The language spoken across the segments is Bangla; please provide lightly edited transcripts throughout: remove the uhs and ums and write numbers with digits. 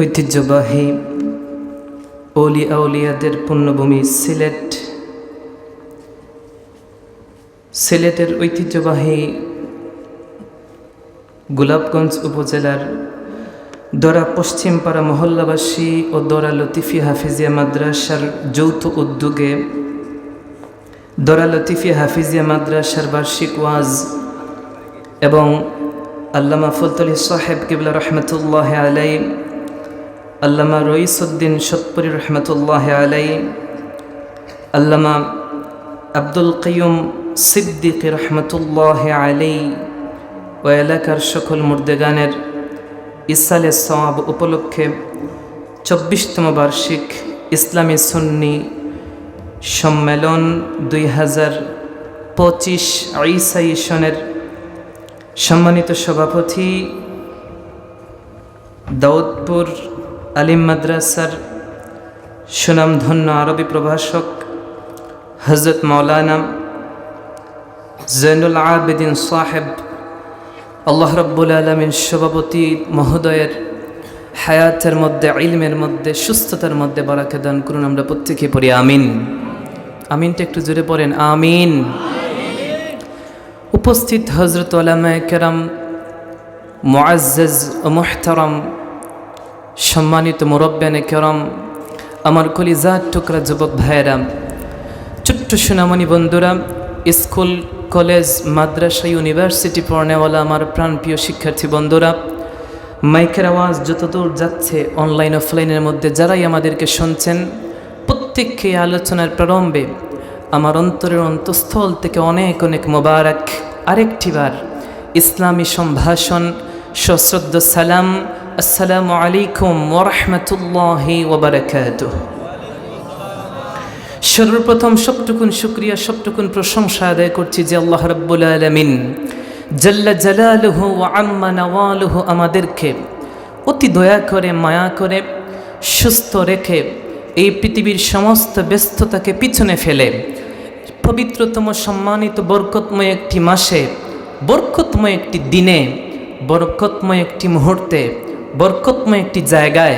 ঐতিহ্যবাহী অলি আউলিয়াদের পুণ্যভূমি সিলেটের ঐতিহ্যবাহী গোলাপগঞ্জ উপজেলার দরা পশ্চিমপাড়া মহল্লাবাসী ও দরা লতিফি হাফিজিয়া মাদ্রাসার যৌথ উদ্যোগে দরা লতিফি হাফিজিয়া মাদ্রাসার বার্ষিক ওয়াজ এবং আল্লামা ফজলুল সাহেব কিবলা রহমতুল্লাহ আলাই, আল্লামা রইসউদ্দিন সতপুরি রহমতুল্লাহ আলাই, আল্লামা আব্দুল কাইয়ুম সিদ্দিকী রহমতুল্লাহ আলাই ও এলাকার সকল মুর্দেগানের ইসালে সওয়াব উপলক্ষে ২৪তম বার্ষিক ইসলামী সুন্নি সম্মেলন ২০২৫ ঈসাই সনের সম্মানিত সভাপতি দাউদপুর আলিম মাদ্রাসার সুনামধন্য আরবি প্রভাষক হযরত মাওলানা জৈনুল আবেদিন সাহেব, আল্লাহ রাব্বুল আলামিন সভাপতি মহোদয়ের হায়াতের মধ্যে, ইলমের মধ্যে, সুস্থতার মধ্যে বারাকা দান করুন। আমরা প্রত্যেকে পড়ি আমিন। আমিনটা একটু জোরে পড়েন, আমিন। উপস্থিত হযরত উলামায়ে কেরাম, মুআজ্জাজ ও মুহতারাম, সম্মানিত মুরব্বিয়ানে কেরাম, আমার কলিজার টুকরা যুবক ভাইয়েরা, ছোট্ট সোনামণি বন্ধুরা, স্কুল, কলেজ, মাদ্রাসা, ইউনিভার্সিটি পড়নেওয়ালা আমার প্রাণপ্রিয় শিক্ষার্থী বন্ধুরা, মাইকের আওয়াজ যতদূর যাচ্ছে অনলাইন অফলাইনের মধ্যে যারাই আমাদেরকে শুনছেন, প্রত্যেককে আলোচনার প্রারম্ভে আমার অন্তরের অন্তঃস্থল থেকে অনেক অনেক মোবারক। আরেকটিবার ইসলামী সম্ভাষণ, সশ্রদ্ধ সালাম, আসসালামু আলাইকুম ওয়া রাহমাতুল্লাহি ওয়া বারাকাতুহু। সর্বপ্রথম সবটুকুন শুকরিয়া, সবটুকুন প্রশংসা আদায় করছি যে আল্লাহ রাব্বুল আলামিন জাল্লা জালালুহু ওয়া আম্মা নাওয়ালুহু আমাদেরকে অতি দয়া করে, মায়া করে, সুস্থ রেখে এই পৃথিবীর সমস্ত ব্যস্ততাকে পিছনে ফেলে পবিত্রতম, সম্মানিত, বরকতময় একটি মাসে, বরকতময় একটি দিনে, বরকতময় একটি মুহূর্তে, বরকতময় একটি জায়গায়,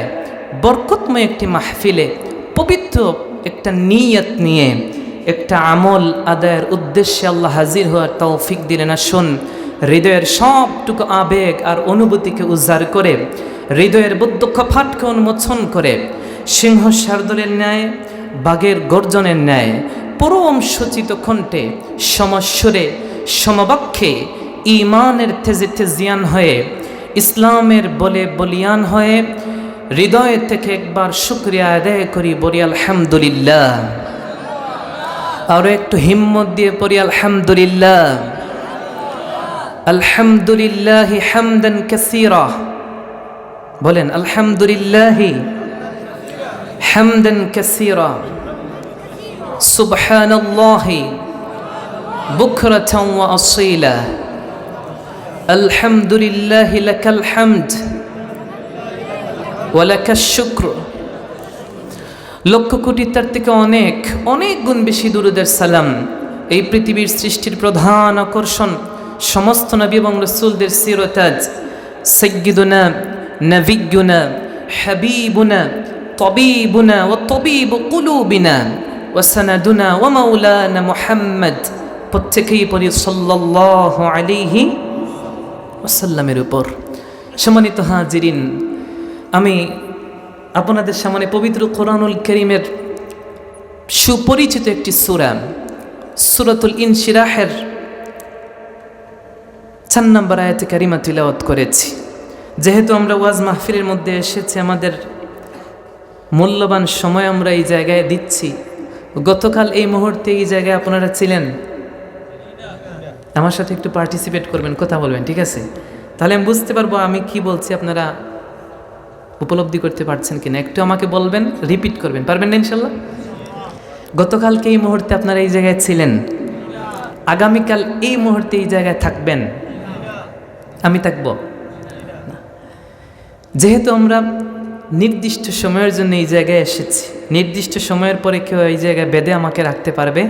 বরকতময় একটি মাহফিলে পবিত্র একটা নিয়ত নিয়ে একটা আমল আদায়ের উদ্দেশ্যে আল্লাহ হাজির হওয়ার তৌফিক দিলেন। আসুন হৃদয়ের সবটুকু আবেগ আর অনুভূতিকে উজাড় করে, হৃদয়ের বদ্ধ কপাটকে উন্মোচন করে, সিংহ শার্দুলের ন্যায়, বাঘের গর্জনের ন্যায় পরম সচিত কণ্ঠে, সমস্বরে, সমবাক্যে, ঈমানের তেজে তেজিয়ান হয়ে, ইসলামের বলে বলিয়ান হয়ে হৃদয় থেকে একবার শুকরিয়া আদায় করি, বলি আলহামদুলিল্লাহ। আরো একটু হিম্মত দিয়ে পড়ি আলহামদুলিল্লাহ। আলহামদুলিল্লাহি হামদান কাসীরা, বলেন আলহামদুলিল্লাহি হামদান কাসীরা, সুবহানাল্লাহি বুকরাতান ওয়া আসীলা, আলহামদুলিল্লাহি লাকাল হামদ ওয়া লাকাশ শুকর। লক্ষ কোটি, তার থেকে অনেক অনেক গুণ বেশি দুরুদের সালাম এই পৃথিবীর সৃষ্টির প্রধান আকর্ষণ, সমস্ত নবী এবং রাসূলদের সিরতাজ, সাইয়্যিদুনা নবিয়্যুনা হাবিবুনা তাবিবুনা ওয়া তাবিবু কুলুবিনা ওয়া সানাদুনা ওয়া মাওলানা মুহাম্মদ, প্রত্যেকেই পড়ি সাল্লাল্লাহু আলাইহি ওয়াসাল্লামের উপর। সম্মানিত হাজিরিন, আমি আপনাদের সামনে পবিত্র কোরআনুল কারীমের সুপরিচিত একটি সূরা, সূরাতুল ইনশিরাহের ৪ নম্বর আয়াতে কারিমা তিলাওয়াত করেছি। যেহেতু আমরা ওয়াজ মাহফিলের মধ্যে এসেছি, আমাদের মূল্যবান সময় আমরা এই জায়গায় দিচ্ছি। গতকাল এই মুহূর্তে এই জায়গায় আপনারা ছিলেন, আমার সাথে একটু পার্টিসিপেট করবেন, কথা বলবেন, ঠিক আছে? তাহলে আমি বুঝতে পারবো আমি কি বলছি আপনারা উপলব্ধি করতে পারছেন কিনা। একটু আমাকে বলবেন, রিপিট করবেন, পারবেন না ইনশাল্লাহ? গতকালকে এই মুহূর্তে আপনারা এই জায়গায় ছিলেন, আগামীকাল এই মুহূর্তে এই জায়গায় থাকবেন, আমি থাকব। যেহেতু আমরা নির্দিষ্ট সময়ের জন্য এই জায়গায় এসেছি, নির্দিষ্ট সময়ের পরে কেউ এই জায়গায় বেঁধে আমাকে রাখতে পারবে?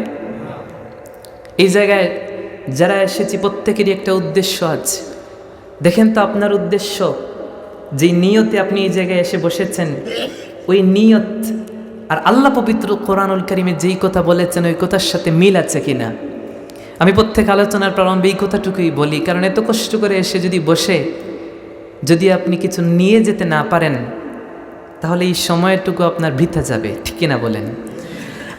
এই জায়গায় যারা এসেছি প্রত্যেকেরই একটা উদ্দেশ্য আছে। দেখেন তো আপনার উদ্দেশ্য যেই নিয়তে আপনি এই জায়গায় এসে বসেছেন, ওই নিয়ত আর আল্লাহ পবিত্র কোরআনুল কারীমে যেই কথা বলেছেন ওই কথার সাথে মিল আছে কিনা। আমি প্রত্যেক আলোচনার প্রারম্ভে এই কথাটুকুই বলি, কারণ এত কষ্ট করে এসে যদি বসে যদি আপনি কিছু নিয়ে যেতে না পারেন তাহলে এই সময়টুকু আপনার বৃথা যাবে, ঠিক কিনা বলেন?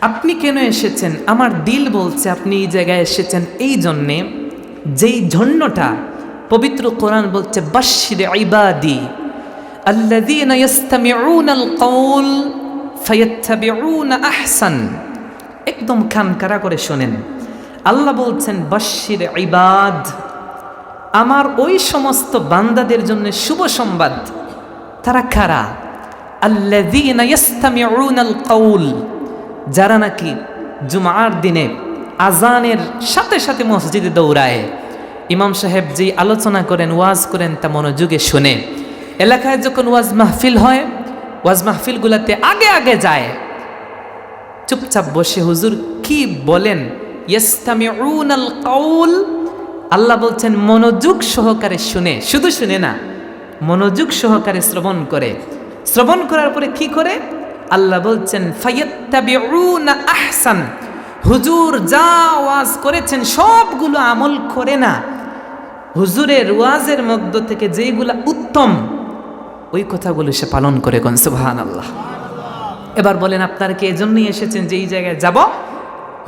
আপনি কেন এসেছেন? আমার দিল বলছে আপনি এই জায়গায় এসেছেন এই জন্যে যেই জন্যটা পবিত্র কোরআন বলছে বাশশির ইবাদি আল্লাযীনা ইসতামিউনাল কওল ফায়াত্তাবিউনা আহসান। একদম কান কারা করে শোনেন, আল্লাহ বলছেন বাশশির ইবাদ, আমার ওই সমস্ত বান্দাদের জন্য শুভ সংবাদ। তারা কারা? আল্লাযীনা ইসতামিউনাল কওল, যারা নাকি জুমার দিনে আজানের সাথে সাথে মসজিদে দৌড়ায়, ইমাম সাহেব যেই আলোচনা করেন ওয়াজ করেন তা মনোযোগে শুনে, এলাকায় যখন ওয়াজ মাহফিল হয় ওয়াজ মাহফিলগুলোতে আগে আগে যায়, চুপচাপ বসে হুজুর কি বলেন ইসতামিউনাল কওল, আল্লাহ বলছেন মনোযোগ সহকারে শুনে, শুধু শুনে না মনোযোগ সহকারে শ্রবণ করে, শ্রবণ করার পরে কি করে? আল্লাহ বলছেন ফায়াত্তাবিউনা আহসান, হুজুর যা ওয়াজ করেছেন সবগুলো আমল করে না, হুজুরের ওয়াজের মধ্য থেকে যেগুলা উত্তম ওই কথাগুলো সে পালন করে। কোন সুবহানাল্লাহ। এবার বলেন আপনারা কি এজন্যই এসেছেন যে এই জায়গায় যাব,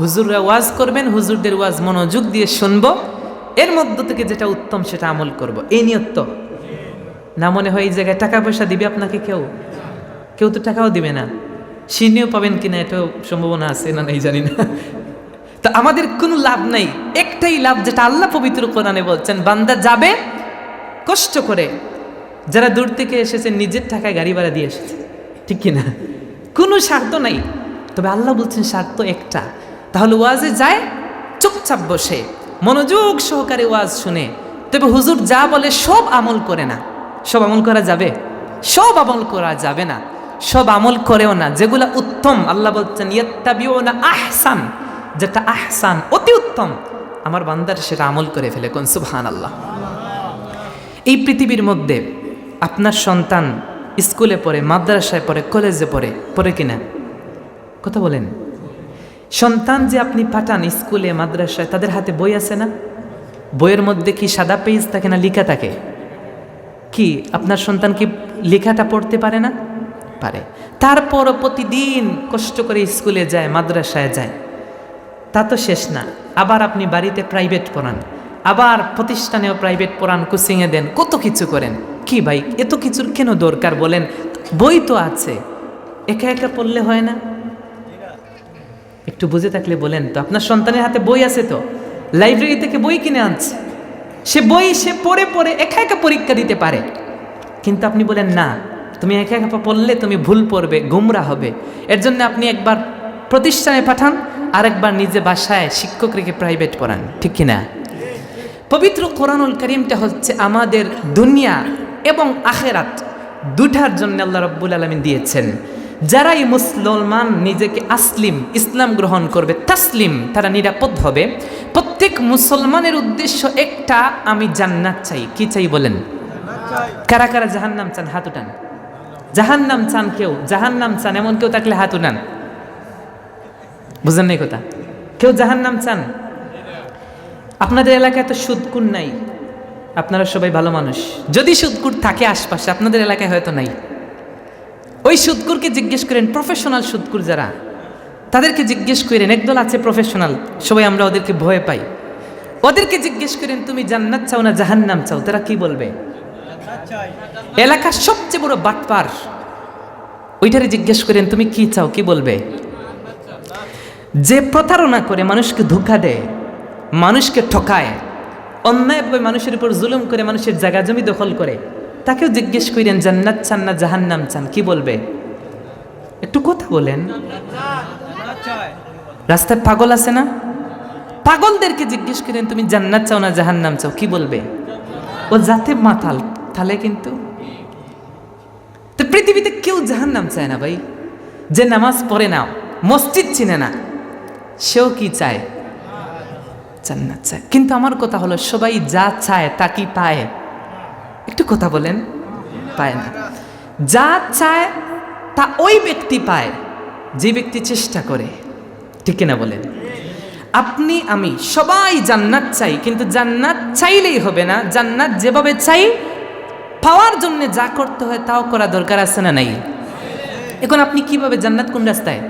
হুজুররা ওয়াজ করবেন, হুজুরদের ওয়াজ মনোযোগ দিয়ে শুনবো, এর মধ্য থেকে যেটা উত্তম সেটা আমল করব, এই নিয়ত তো না? মনে হয় এই জায়গায় টাকা পয়সা দিবে আপনাকে কেউ? কেউ তো টাকাও দিবে না, সিনেও পাবেন কিনা এটাও সম্ভাবনা আছে না নাই জানি না। তো আমাদের কোনো লাভ নাই, একটাই লাভ যেটা আল্লাহ পবিত্র কোরআনে বলছেন, বান্দা যাবে কষ্ট করে, যারা দূর থেকে এসেছে নিজের টাকায় গাড়ি ভাড়া দিয়ে এসেছে, ঠিক কিনা? কোনো স্বার্থ নাই, তবে আল্লাহ বলছেন স্বার্থ একটা, তাহলে ওয়াজে যায় চুপচাপ বসে মনোযোগ সহকারে ওয়াজ শুনে, তবে হুজুর যা বলে সব আমল করে না। সব আমল করা যাবে? সব আমল করা যাবে না, সব আমল করেও না, যেগুলা উত্তম আল্লাহ বলছেন ইয়াত্তাবিউনা আহসান, যেটা আহসান অতি উত্তম আমার বান্দার সেটা আমল করে ফেলে। কোন সুবহানাল্লাহ। এই পৃথিবীর মধ্যে আপনার সন্তান স্কুলে পড়ে, মাদ্রাসায় পড়ে, কলেজে পড়ে কিনা? কথা বলেন। সন্তান যে আপনি পাঠান স্কুলে মাদ্রাসায়, তাদের হাতে বই আছে না? বইয়ের মধ্যে কি সাদা পেজ থাকে না লেখা থাকে? কি আপনার সন্তান কি লেখাটা পড়তে পারে না? পারে। তারপরও প্রতিদিন কষ্ট করে স্কুলে যায়, মাদ্রাসায় যায়, তা তো শেষ না, আবার আপনি বাড়িতে প্রাইভেট পড়ান, আবার প্রতিষ্ঠানেও প্রাইভেট পড়ান, কোচিংয়ে দেন, কত কিছু করেন। কি ভাই এত কিছুর কেন দরকার বলেন? বই তো আছে, একা একা পড়লে হয় না? একটু বুঝে থাকলে বলেন তো, আপনার সন্তানের হাতে বই আছে তো, লাইব্রেরি থেকে বই কিনে আনছে, সে বই সে পড়ে পড়ে একা একা পরীক্ষা দিতে পারে, কিন্তু আপনি বলেন না তুমি একা একা পড়লে তুমি ভুল পড়বে, গুমরা হবে, এর জন্য আপনি একবার প্রতিষ্ঠানে পাঠান আর একবার নিজে বাসায় শিক্ষক রেখে প্রাইভেট পড়ান, ঠিক কিনা? পবিত্র কোরআনুল কারীমটা হচ্ছে আমাদের দুনিয়া এবং আখেরাত দুটার জন্য আল্লাহ রাব্বুল আলামিন দিয়েছেন। যারাই মুসলমান নিজেকে আসলিম ইসলাম গ্রহণ করবে, তাসলিম, তারা নিরাপদ হবে। প্রত্যেক মুসলমানের উদ্দেশ্য একটা, আমি জান্নাত চাই। কি চাই বলেন? কারা কারা জাহান্নাম চান? হাত উঠান। জাহান্নাম চান কেউ? জাহান্নাম চান এমন কেউ থাকলে হাত উঠান। বুঝেন নাই কথা? কেউ জাহান্নাম চান? আপনাদের এলাকায় তো সুদকুর নাই, আপনারা সবাই ভালো মানুষ, যদি সুদকুর থাকে আশপাশে, আপনাদের এলাকায় হয়তো নাই। ওই সুদকুরকে জিজ্ঞেস করেন, প্রফেশনাল সুদকুর যারা, তাদেরকে জিজ্ঞেস করেন, একদল আছে প্রফেশনাল, সবাই আমরা ওদেরকে ভয় পাই, ওদেরকে জিজ্ঞেস করেন তুমি জান্নাত চাও না জাহান্নাম চাও, তারা কি বলবে? এলাকার সবচেয়ে বড় বাটপার, ওইটারে জিজ্ঞেস করেন তুমি কি চাও, কি বলবে? যে প্রতারণা করে, মানুষকে ধোঁকা দেয়, মানুষকে ঠকায়, অন্যায়ভাবে মানুষের উপর জুলুম করে, মানুষের জায়গা জমি দখল করে, তাকেও জিজ্ঞেস করেন জান্নাত চান না জাহান্নাম চান, কি বলবে? একটু কথা বলেন। রাস্তায় পাগল আছে না, পাগলদেরকে জিজ্ঞেস করেন তুমি জান্নাত চাও না জাহান্নাম চাও, কি বলবে? ও যাতে মাতাল তাহলে কিন্তু। তো পৃথিবীতে কেউ জাহান্নাম চায় না ভাই। যে নামাজ পড়ে না, মসজিদ চিনে না, সেও কি চায়? জান্নাত চায়। কিন্তু আমার কথা হলো, সবাই যা চায় তা কি পায়? একটু কথা বলেন। পায় না। যা চায় তা ওই ব্যক্তি পায় যে ব্যক্তি চেষ্টা করে, ঠিক কিনা বলেন? আপনি আমি সবাই জান্নাত চাই, কিন্তু জান্নাত চাইলেই হবে না, জান্নাত যেভাবে চাই পাওয়ার জন্য যা করতে হয় তাও করা দরকার আছে না নাই? এখন আপনি কিভাবে জান্নাত কোন রাস্তায়?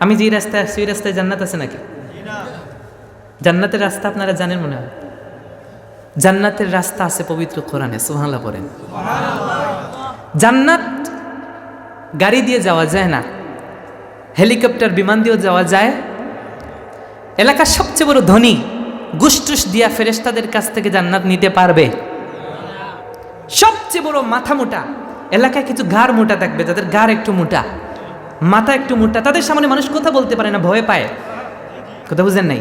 আমি যে রাস্তায় আসছি ওই রাস্তায় জান্নাত আছে নাকি? জান্নাতের রাস্তা আপনারা জানেন মনে হয়? জান্নাতের রাস্তা আছে পবিত্র কোরআনে, সুবহানাল্লাহ পড়েন। জান্নাত গাড়ি দিয়ে যাওয়া যায় না, হেলিকপ্টার বিমান দিয়েও যাওয়া যায়। এলাকার সবচেয়ে বড় ধনী গুসটুস দিয়া ফেরেশতাদের কাছ থেকে জান্নাত নিতে পারবে? সবচেয়ে বড় মাথা মোটা, এলাকায় কিছু ঘাড় মোটা থাকবে, যাদের ঘাড় একটু মোটা, মাথা একটু মোটা, তাদের সামনে মানুষ কথা বলতে পারে না, ভয় পায়। কথা বুঝেন নাই?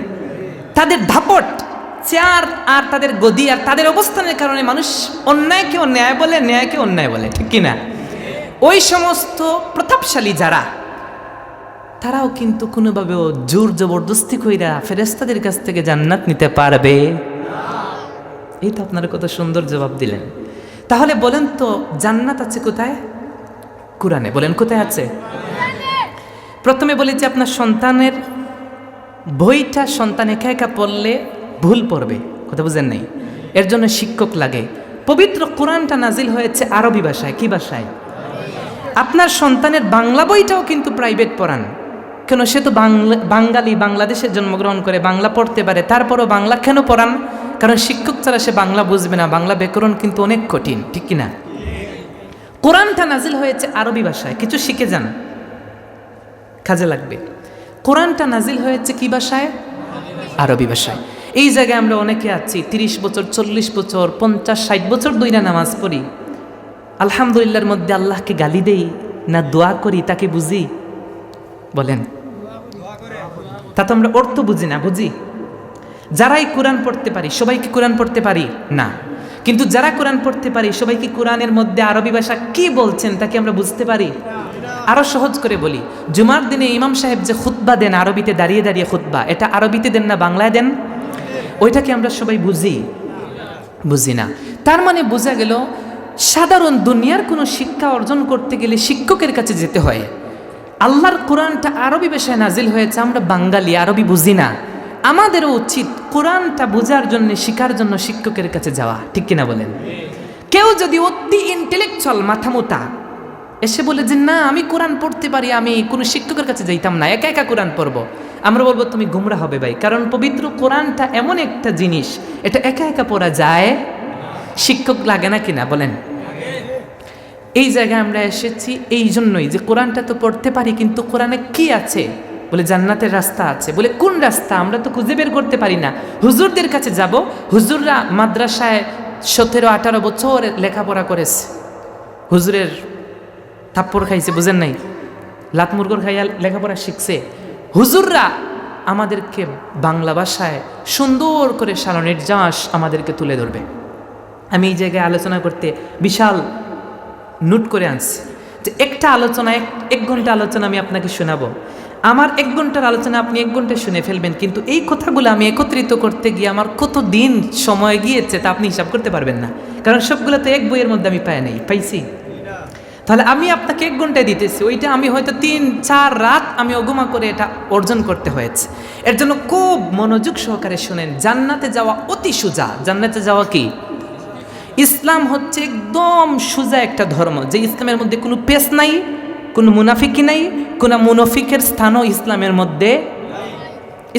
তাদের ধাপট, চেয়ার আর তাদের গদি আর তাদের অবস্থানের কারণে মানুষ অন্যায়কে অন্যায় বলে, ন্যায়কে অন্যায় বলে, ঠিক কিনা? ওই সমস্ত প্রতাপশালী যারা, তারাও কিন্তু কোনোভাবেও জোর জবরদস্তি কইরা ফেরেশতাদের কাছ থেকে জান্নাত নিতে পারবে? এই তো আপনারা কত সুন্দর জবাব দিলেন। তাহলে বলেন তো জান্নাত আছে কোথায়? কোরআনে। বলেন কোথায় আছে? প্রথমে বলেছি আপনার সন্তানের বইটা সন্তান একা একা পড়লে ভুল পড়বে, কথা বুঝেন নাই? এর জন্য শিক্ষক লাগে। পবিত্র কোরআনটা নাজিল হয়েছে আরবি ভাষায়। কি ভাষায়? আপনার সন্তানের বাংলা বইটাও কিন্তু প্রাইভেট পড়ান, কেন? সে তো বাঙালি, বাংলাদেশে জন্মগ্রহণ করে, বাংলা পড়তে পারে, তারপরও বাংলা কেন পড়ান? কারণ শিক্ষক ছাড়া সে বাংলা বুঝবে না, বাংলা ব্যাকরণ কিন্তু অনেক কঠিন, ঠিক কিনা? কোরআনটা নাজিল হয়েছে আরবি ভাষায়, কিছু শিখে যান, কাজে লাগবে। কোরআনটা নাজিল হয়েছে কি ভাষায়? আরবি ভাষায়। এই জায়গায় আমরা অনেকে আছি 30 বছর, 40 বছর, 50, 60 বছর দইরা নামাজ পড়ি, আলহামদুলিল্লাহর মধ্যে আল্লাহকে গালি দেই না দোয়া করি, তাকে বুঝি? বলেন, তা তো আমরা অর্থ বুঝি না, বুঝি? যারাই কোরআন পড়তে পারি সবাই কি কোরআন পড়তে পারি না? কিন্তু যারা কোরআন পড়তে পারি সবাই কি কোরআনের মধ্যে আরবি ভাষা কি বলছেন তাকে আমরা বুঝতে পারি? আরো সহজ করে বলি, জুমার দিনে ইমাম সাহেব যে খুতবা দেন আরবিতে দাঁড়িয়ে দাঁড়িয়ে খুতবা, এটা আরবিতে দেন না বাংলায় দেন? ওইটাকে আমরা সবাই বুঝি? বুঝি না। তার মানে বোঝা গেল সাধারণ দুনিয়ার কোনো শিক্ষা অর্জন করতে গেলে শিক্ষকের কাছে যেতে হয়। আল্লাহর কোরআনটা আরবি ভাষায় নাজিল হয়েছে, আমরা বাঙালি, আরবি বুঝি না। আমাদেরও উচিত কোরআনটা বোঝার জন্য, শিখার জন্য শিক্ষকের কাছে যাওয়া, ঠিক কিনা বলেন? কেউ যদি অতি ইন্টেলেকচুয়াল, মাথা মোটা, এসে বলে যে না আমি কোরআন পড়তে পারি, আমি কোনো শিক্ষকের কাছে যাইতাম না, একা একা কোরআন পড়বো, আমরা বলবো তুমি গুমরা হবে ভাই। কারণ পবিত্র কোরআনটা এমন একটা জিনিস, এটা একা একা পড়া যায়, শিক্ষক লাগে না কিনা বলেন? এই জায়গায় আমরা এসেছি এই জন্যই যে কোরআনটা তো পড়তে পারি, কিন্তু কোরআনে কি আছে? বলে জান্নাতের রাস্তা আছে। বলে কোন রাস্তা? আমরা তো খুঁজে বের করতে পারি না। হুজুরদের কাছে যাব, হুজুররা মাদ্রাসায় 17-18 বছর লেখাপড়া করেছে, হুজুরের থাপ্পড় খাইছে, বুঝেন নাই? লাত মুরগর খাইয়া লেখাপড়া শিখছে। হুজুররা আমাদেরকে বাংলা ভাষায় সুন্দর করে শালনির্যাস আমাদেরকে তুলে ধরবে। আমি এই জায়গায় আলোচনা করতে বিশাল নোট করে আনছি যে একটা আলোচনা, এক ঘন্টা আলোচনা আমি আপনাকে শোনাবো। আমার 1 ঘন্টার আলোচনা আপনি 1 ঘন্টায় শুনে ফেলবেন, কিন্তু এই কথাগুলো আমি একত্রিত করতে গিয়ে আমার কত দিন সময় গিয়েছে তা আপনি হিসাব করতে পারবেন না। কারণ সবগুলো তো এক বইয়ের মধ্যে আমি পাই নাই, পাইছি। তাহলে আমি আপনাকে 1 ঘন্টায় দিতেছি, ওইটা আমি হয়তো 3-4 রাত আমি অগুমা করে এটা অর্জন করতে হয়েছে। এর জন্য খুব মনোযোগ সহকারে শুনেন। জান্নাতে যাওয়া অতি সোজা। জান্নাতে যাওয়া কি? ইসলাম হচ্ছে একদম সোজা একটা ধর্ম, যে ইসলামের মধ্যে কোনো পেশ নাই, কোনো মুনাফিকি নাই, কোনো মুনাফিকের স্থানও ইসলামের মধ্যে।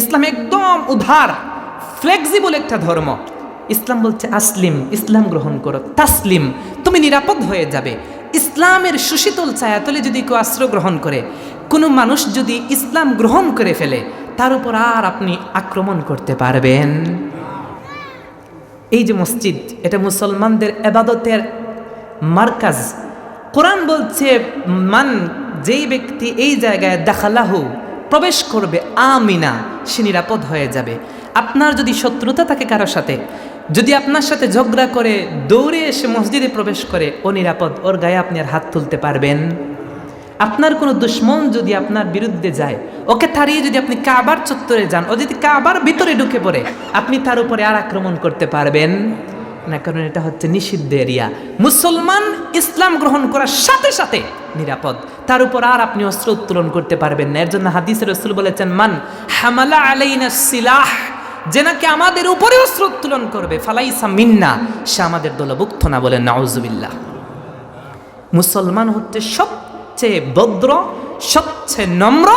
ইসলাম একদম উদার, ফ্লেক্সিবল একটা ধর্ম। ইসলাম বলছে আসলিম, ইসলাম গ্রহণ করো, তাসলিম, তুমি নিরাপদ হয়ে যাবে। ইসলামের সুশীতল ছায়াতলে যদি কেউ আশ্রয় গ্রহণ করে, কোনো মানুষ যদি ইসলাম গ্রহণ করে ফেলে, তার উপর আর আপনি আক্রমণ করতে পারবেন? এই যে মসজিদ, এটা মুসলমানদের ইবাদতের মারকাজ। কোরআন বলছে মান, যেই ব্যক্তি এই জায়গায় দাখালাহু প্রবেশ করবে, আমিনা, সে নিরাপদ হয়ে যাবে। আপনার যদি শত্রুতা থাকে কারো সাথে, যদি আপনার সাথে ঝগড়া করে দৌড়ে এসে মসজিদে প্রবেশ করে, ও নিরাপদ, ওর গায়ে আপনি আর হাত তুলতে পারবেন? আপনার কোনো দুশ্মন যদি আপনার বিরুদ্ধে যায়, ওকে তাড়িয়ে যদি আপনি কাবার চত্বরে যান, ও যদি কাবার ভিতরে ঢুকে পড়ে, আপনি তার উপরে আর আক্রমণ করতে পারবেন? না, কারণ এটা হচ্ছে নিষিদ্ধ এরিয়া। মুসলমান ইসলাম গ্রহণ করার সাথে সাথে নিরাপদ, তার উপর আর আপনি অস্ত্র উত্তোলন করতে পারবেন না। এর জন্য হাদিসে রাসূল বলেছেন, মান হামালা আলাইনা সিলাহ, যে নাকি আমাদের উপরে অস্ত্র উত্তোলন করবে, ফালাইসা মিন্না, সে আমাদের দলভুক্ত না। বলেন নাউজুবিল্লাহ। মুসলমান হচ্ছে সবচেয়ে ভদ্র, সবচেয়ে নম্র,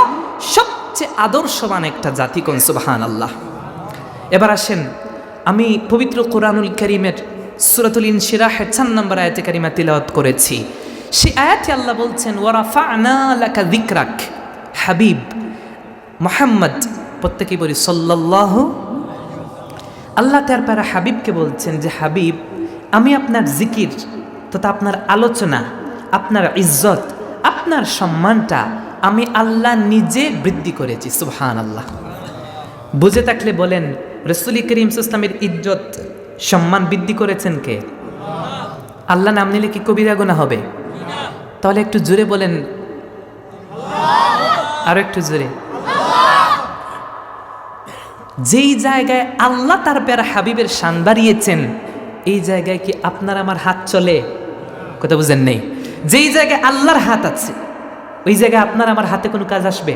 সবচেয়ে আদর্শবান একটা জাতি। কোন সুবহানাল্লাহ। এবার আসেন, আমি পবিত্র কোরআনুল কারীমের সূরাতুল ইনশিরাহের 4 নম্বর আয়াতে কারিমা তিলাওয়াত করেছি। সেই আয়াতে আল্লাহ বলছেন, ওয়া রাফা'না লাকা যিকরাক, হাবিব মুহাম্মদ, প্রত্যেকেই বলি সাল্লাল্লাহু। আল্লাহ তার প্যারা হাবিবকে বলছেন যে, হাবিব, আমি আপনার জিকির তথা আপনার আলোচনা, আপনার ইজ্জত, আপনার সম্মানটা আমি আল্লাহ নিজে বৃদ্ধি করেছি। সুবহানাল্লাহ। বুঝে থাকলে বলেন, রাসূল করিম সাল্লাল্লাহু আলাইহি ওয়াসাল্লামের ইজ্জত সম্মান বৃদ্ধি করেছেন কে? আল্লাহ নাম নিলে কি কবিরা গুনাহ হবে? তাহলে একটু জোরে বলেন, আরো একটু জোরে। যেই জায়গায় আল্লাহ তার প্যারা হাবিবের শান বাড়িয়েছেন, এই জায়গায় কি আপনার আমার হাত চলে? কথা বুঝেন নেই? যেই জায়গায় আল্লাহর হাত আছে, ওই জায়গায় আপনার আমার হাতে কোনো কাজ আসবে?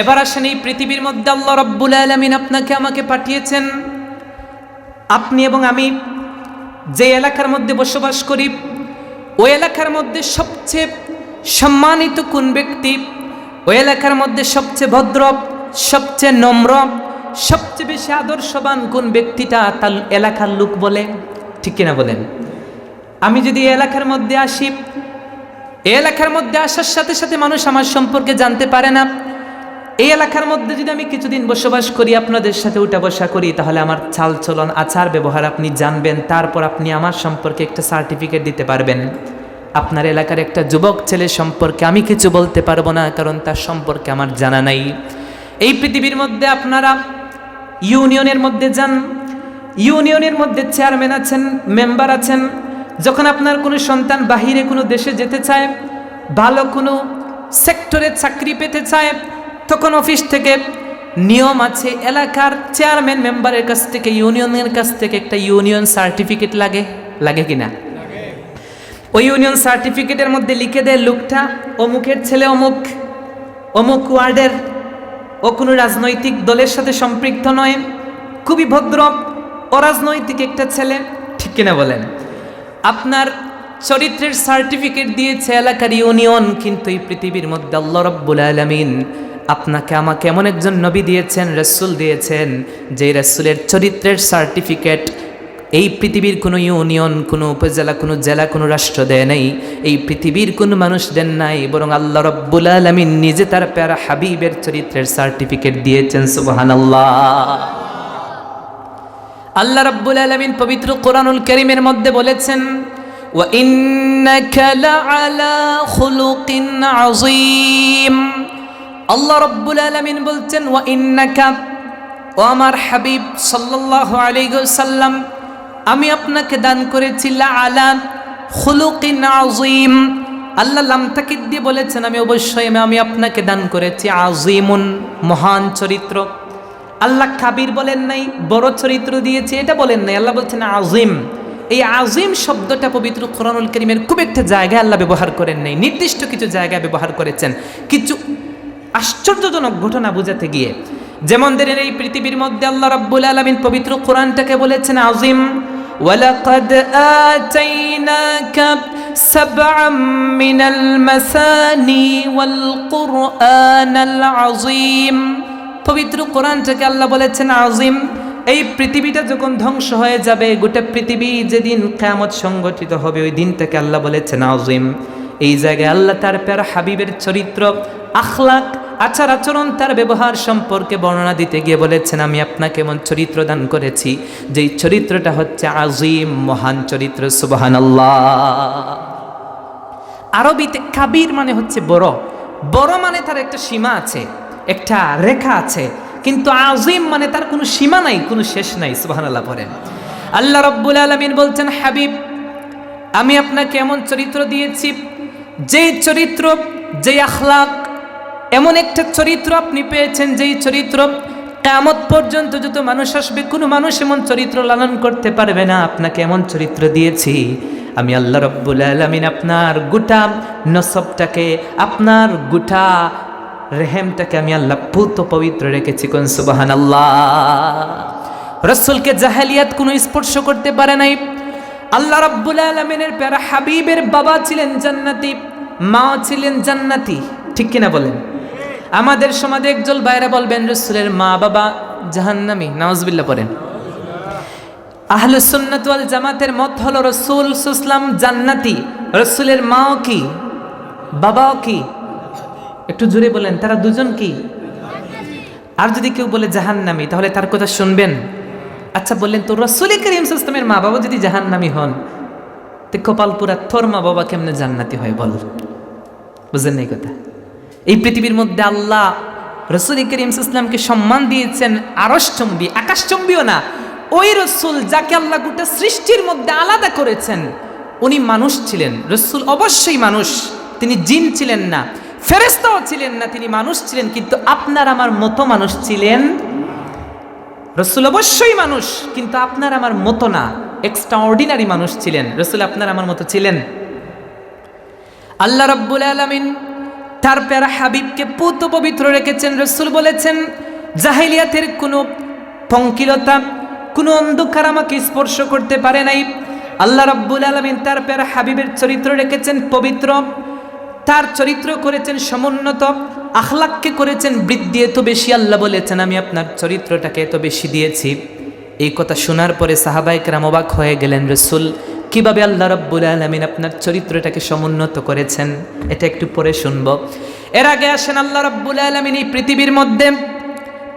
এবার আসেন, এই পৃথিবীর মধ্যে আল্লাহ রাব্বুল আলামিন আপনাকে আমাকে পাঠিয়েছেন। আপনি এবং আমি যে এলাকার মধ্যে বসবাস করি, ওই এলাকার মধ্যে সবচেয়ে সম্মানিত কোন ব্যক্তি, ওই এলাকার মধ্যে সবচেয়ে ভদ্র, সবচেয়ে নম্র, সবচেয়ে বেশি আদর্শবান কোন ব্যক্তিটা, তার এলাকার লোক বলে। ঠিক কিনা বলেন? আমি যদি এই এলাকার মধ্যে আসি, এই এলাকার মধ্যে আসার সাথে সাথে মানুষ আমার সম্পর্কে জানতে পারে না। এই এলাকার মধ্যে যদি আমি কিছুদিন বসবাস করি, আপনাদের সাথে উঠা বসা করি, তাহলে আমার চাল চলন, আচার ব্যবহার আপনি জানবেন। তারপর আপনি আমার সম্পর্কে একটা সার্টিফিকেট দিতে পারবেন। আপনার এলাকার একটা যুবক ছেলে সম্পর্কে আমি কিছু বলতে পারবো না, কারণ তার সম্পর্কে আমার জানা নাই। এই পৃথিবীর মধ্যে আপনারা ইউনিয়নের মধ্যে যান, ইউনিয়নের মধ্যে চেয়ারম্যান আছেন, মেম্বার আছেন। যখন আপনার কোনো সন্তান বাহিরে কোনো দেশে যেতে চায়, ভালো কোনো সেক্টরে চাকরি পেতে চায়, তখন অফিস থেকে নিয়ম আছে, এলাকার চেয়ারম্যান মেম্বারের কাছ থেকে, ইউনিয়নের কাছ থেকে একটা ইউনিয়ন সার্টিফিকেট লাগে। লাগে কিনা? ওই ইউনিয়ন সার্টিফিকেটের মধ্যে লিখে দেয়, লোকটা অমুকের ছেলে, অমুক অমুক ওয়ার্ডের, ও কোনো রাজনৈতিক দলের সাথে সম্পৃক্ত নয়, খুবই ভদ্র, অরাজনৈতিক একটা ছেলে। ঠিক কিনা বলেন? আপনার চরিত্রের সার্টিফিকেট দিয়েছে এলাকার ইউনিয়ন, কিন্তু এই পৃথিবীর মধ্যে আল্লাহ রাব্বুল আলামিন আপনাকে আমাকে এমন একজন নবী দিয়েছেন, রাসূল দিয়েছেন, যে রাসূলের চরিত্রের সার্টিফিকেট এই পৃথিবীর কোনো ইউনিয়ন, কোনো উপজেলা, কোনো জেলা, কোনো রাষ্ট্র দেয় নাই, এই পৃথিবীর কোনো মানুষ দেন নাই, বরং আল্লাহ রাব্বুল আলামিন নিজে তার প্যারা হাবিবের চরিত্রের সার্টিফিকেট দিয়েছেন। সুবহানাল্লাহ। আল্লাহ রাব্বুল আলামিন পবিত্র কোরআনুল কারীমের মধ্যে বলেছেন, ওয়া ইন্নাকা লাআলা খুলুকিন আযীম। আল্লাহ রাব্বুল আলামিন বলছেন, ওয়া ইন্নাকা, ও আমার হাবিব সাল্লাল্লাহু আলাইহি ওয়াসাল্লাম, আমি আপনাকে দান করেছি লাআলা খুলুকিন আযীম। আল্লাহ লাম তাকিদ দিয়ে বলেছেন, আমি অবশ্যই আমি আপনাকে দান করেছি আযীমুন, মহান চরিত্র। আল্লাহ কাবির বলেন নাই, বড় চরিত্র দিয়েছে এটা বলেন নাই, আল্লাহ বলছেন আযীম। এই আযীম শব্দটা পবিত্র কোরআনুল কারীমের খুব একটা জায়গায় আল্লাহ ব্যবহার করেন নাই, নির্দিষ্ট কিছু জায়গায় ব্যবহার করেছেন কিছু আশ্চর্যজনক ঘটনা বোঝাতে গিয়ে। যেমন ধরেন, এই পৃথিবীর মধ্যে আল্লাহ রাব্বুল আলামিন পবিত্র কোরআনটাকে বলেছেন আযীম। ওয়ালাকাদ আতাইনাকা সাবআম মিনাল মাসানি ওয়াল কুরআনাল আযীম। পবিত্র কোরআনটাকে আল্লাহ বলেছেন আযীম। এই পৃথিবীটা যখন ধ্বংস হয়ে যাবে, গোটা পৃথিবী যেদিন কিয়ামত সংগঠিত হবে, ওই দিনটাকে আল্লাহ বলেছেন আযীম। এই জায়গায় আল্লাহ তার প্যারা হাবিবের চরিত্র, আখলাক, আচার আচরণ, তার ব্যবহার সম্পর্কে বর্ণনা দিতে গিয়ে বলেছেন, আমি আপনাকে এমন চরিত্র দান করেছি যেই চরিত্রটা হচ্ছে আযীম, মহান চরিত্র। সুবহানাল্লাহ। আরবিতে কাবির মানে হচ্ছে বড়, বড় মানে তার একটা সীমা আছে, একটা রেখা আছে, কিন্তু আযীম মানে তার কোনো সীমা নাই, কোনো শেষ নাই। সুবহানাল্লাহ পড়েন। আল্লাহ রাব্বুল আলামিন বলছেন, হাবিব, আমি আপনাকে এমন চরিত্র দিয়েছি, যেই চরিত্র, যেই আখলাক, এমন একটা চরিত্র আপনি পেয়েছেন, যেই চরিত্র কিয়ামত পর্যন্ত যত মানুষ আসবে কোনো মানুষ এমন চরিত্র লালন করতে পারবে না। আপনাকে এমন চরিত্র দিয়েছি আমি আল্লাহ রাব্বুল আলামিন। আপনার গোটা নসবটাকে, আপনার গোটা রেহেমটাকে আমি আল্লাহ পুত পবিত্র রেখেছি। কোন সুবহানাল্লাহ। রাসূলকে জাহেলিয়াত কোনো স্পর্শ করতে পারে নাই। আল্লাহ রাব্বুল আলামিনের প্যারা হাবিবের বাবা ছিলেন জান্নাতি, মা ছিলেন জান্নাতি, ঠিক কিনা বলেন? আমাদের সমাজে একজন বাইরে বলবেন রাসূলের মা বাবা জাহান্নামী, নাউজুবিল্লাহ পড়েন। আহলুস সুন্নাত ওয়াল জামাতের মত হলো রাসূল সাল্লাল্লাহু আলাইহি ওয়াসাল্লাম জান্নাতি, রাসূলের মাও কি বাবাও কি? একটু জোরে বলেন, তারা দুজন কি? আর যদি কেউ বলে জাহান্নামী তাহলে তার কথা শুনবেন? আচ্ছা বললেন তো রাসূল করিম সাল্লাল্লাহু আলাইহি ওয়াসাল্লামের মা বাবা যদি জাহান্নামী হন, তো কপাল পুরা তোর মা বাবা কেমনে জান্নাতি হয় বল? বুঝেন এই কথা? এই পৃথিবীর মধ্যে আল্লাহ রাসূল করিম সাল্লাল্লাহু আলাইহি ওয়াসাল্লামকে সম্মান দিয়েছেন আরশচুম্বী, আকাশচুম্বীও না। ওই রাসূল যাকে আল্লাহ গোটা সৃষ্টির মধ্যে আলাদা করেছেন, উনি মানুষ ছিলেন। রাসূল অবশ্যই মানুষ, তিনি জিন ছিলেন না, ফেরেশতাও ছিলেন না, তিনি মানুষ ছিলেন। কিন্তু আপনার আমার মতো মানুষ ছিলেন। রাসূল অবশ্যই মানুষ, কিন্তু আপনার আমার মতো না, এক্সট্রা অর্ডিনারি মানুষ ছিলেন। রাসূল আপনার আমার মতো ছিলেন। আল্লাহ রাব্বুল আলামিন তার প্যারা হাবিবকে পুত পবিত্র রেখেছেন। রাসূল বলেছেন জাহেলিয়াতের কোনো পঙ্কিলতা, কোনো অন্ধকার আমাকে স্পর্শ করতে পারে নাই। আল্লাহ রাব্বুল আলামিন তার প্যারা হাবিবের চরিত্র রেখেছেন পবিত্র, তার চরিত্র করেছেন সমুন্নত, আখলাককে করেছেন বৃদ্ধি এত বেশি। আল্লাহ বলেছেন আমি আপনার চরিত্রটাকে এত বেশি দিয়েছি। এই কথা শোনার পরে সাহাবায়ে কেরাম অবাক হয়ে গেলেন, রাসূল কিভাবে আল্লাহ রাব্বুল আলামিন আপনার চরিত্রটাকে সমুন্নত করেছেন, এটা একটু পরে শুনবো। এর আগে আসেন আল্লাহ রাব্বুল আলামিন এই পৃথিবীর মধ্যে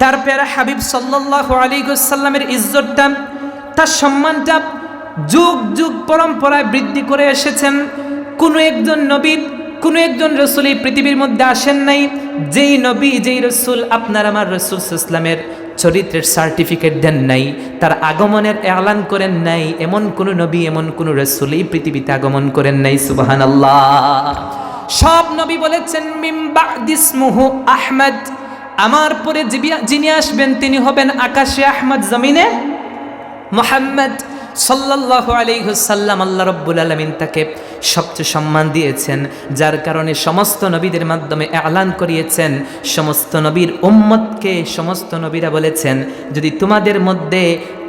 তার প্যারা হাবিব সাল্লাল্লাহু আলাইহি ওয়াসাল্লামের ইজ্জতটা, তার সম্মানটা যুগ যুগ পরম্পরায় বৃদ্ধি করে এসেছেন। কোনো একজন নবী, কোনো একজন রাসূল এই পৃথিবীর মধ্যে আসেন নাই যেই নবী, যেই রাসূল আপনার আমার রাসূল সাল্লাল্লাহু আলাইহি ওয়াসাল্লামের চরিত্রের সার্টিফিকেট দেন নাই, তার আগমনের এলান করেন নাই। এমন কোন নবী, এমন কোন রাসূল এই পৃথিবীতে আগমন করেন নাই। সুবহানাল্লাহ। সব নবী বলেছেন মিন বা'দি ইসমুহু আহমদ, আমার পরে যিনি আসবেন তিনি হবেন আকাশে আহমদ, জমিনে মুহাম্মদ সাল্লাল্লাহু আলাইহি ওয়াসাল্লাম। আল্লাহ রাব্বুল আলামিন তাকে সবচেয়ে সম্মান দিয়েছেন, যার কারণে সমস্ত নবীদের মাধ্যমে এলান করিয়েছেন সমস্ত নবীর উম্মতকে। সমস্ত নবীরা বলেছেন যদি তোমাদের মধ্যে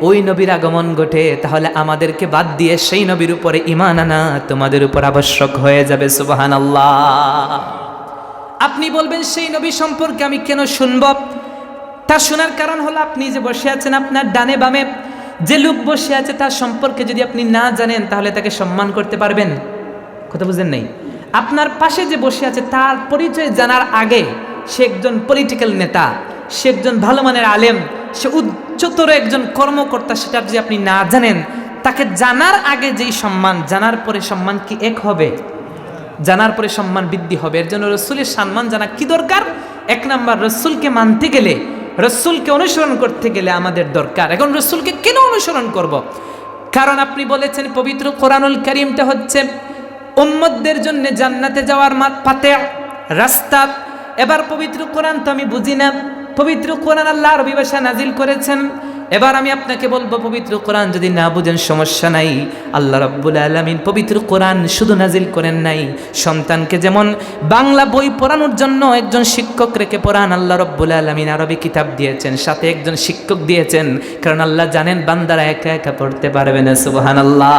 ওই নবীর আগমন ঘটে তাহলে আমাদেরকে বাদ দিয়ে সেই নবীর উপরে ঈমান আনা তোমাদের উপর আবশ্যক হয়ে যাবে। সুবহানাল্লাহ। আপনি বলবেন সেই নবী সম্পর্কে আমি কেন শুনব? তা শোনার কারণ হলো আপনি যে বসে আছেন, আপনার ডানে বামে যে লোক বসে আছে তার সম্পর্কে যদি আপনি না জানেন তাহলে তাকে সম্মান করতে পারবেন? কথা বুঝেন নাই? আপনার পাশে যে বসে আছে তার পরিচয় জানার আগে সে একজন পলিটিক্যাল নেতা, সে একজন ভালো মানের আলেম, সে উচ্চতর একজন কর্মকর্তা, সেটা যদি আপনি না জানেন, তাকে জানার আগে যেই সম্মান, জানার পরে সম্মান কি এক হবে? জানার পরে সম্মান বৃদ্ধি হবে। এর জন্য রাসূলের সম্মান জানা কি দরকার? এক নাম্বার, রাসূলকে মানতে গেলে, রাসূলকে অনুসরণ করতে গেলে আমাদের দরকার। এখন রাসূলকে কেন অনুসরণ করব? কারণ আপনি বলেছেন পবিত্র কোরআনুল কারীমটা হচ্ছে উম্মতদের জন্য জান্নাতে যাওয়ার পাতে রাস্তা। এবার পবিত্র কোরআন তো আমি বুঝি না, পবিত্র কোরআন আল্লাহ আরবি ভাষা নাজিল করেছেন। এবার আমি আপনাকে বলবো পবিত্র কোরআন যদি না বুঝেন সমস্যা নাই। আল্লাহ রাব্বুল আলামিন পবিত্র কোরআন শুধু নাজিল করেন নাই, সন্তানকে যেমন বাংলা বই পড়ানোর জন্য একজন শিক্ষক রেখে পড়ান, আল্লাহ রাব্বুল আলামিন আরবি কিতাব দিয়েছেন, সাথে একজন শিক্ষক দিয়েছেন। কারণ আল্লাহ জানেন বান্দারা একা একা পড়তে পারবে না। সুবহানাল্লাহ।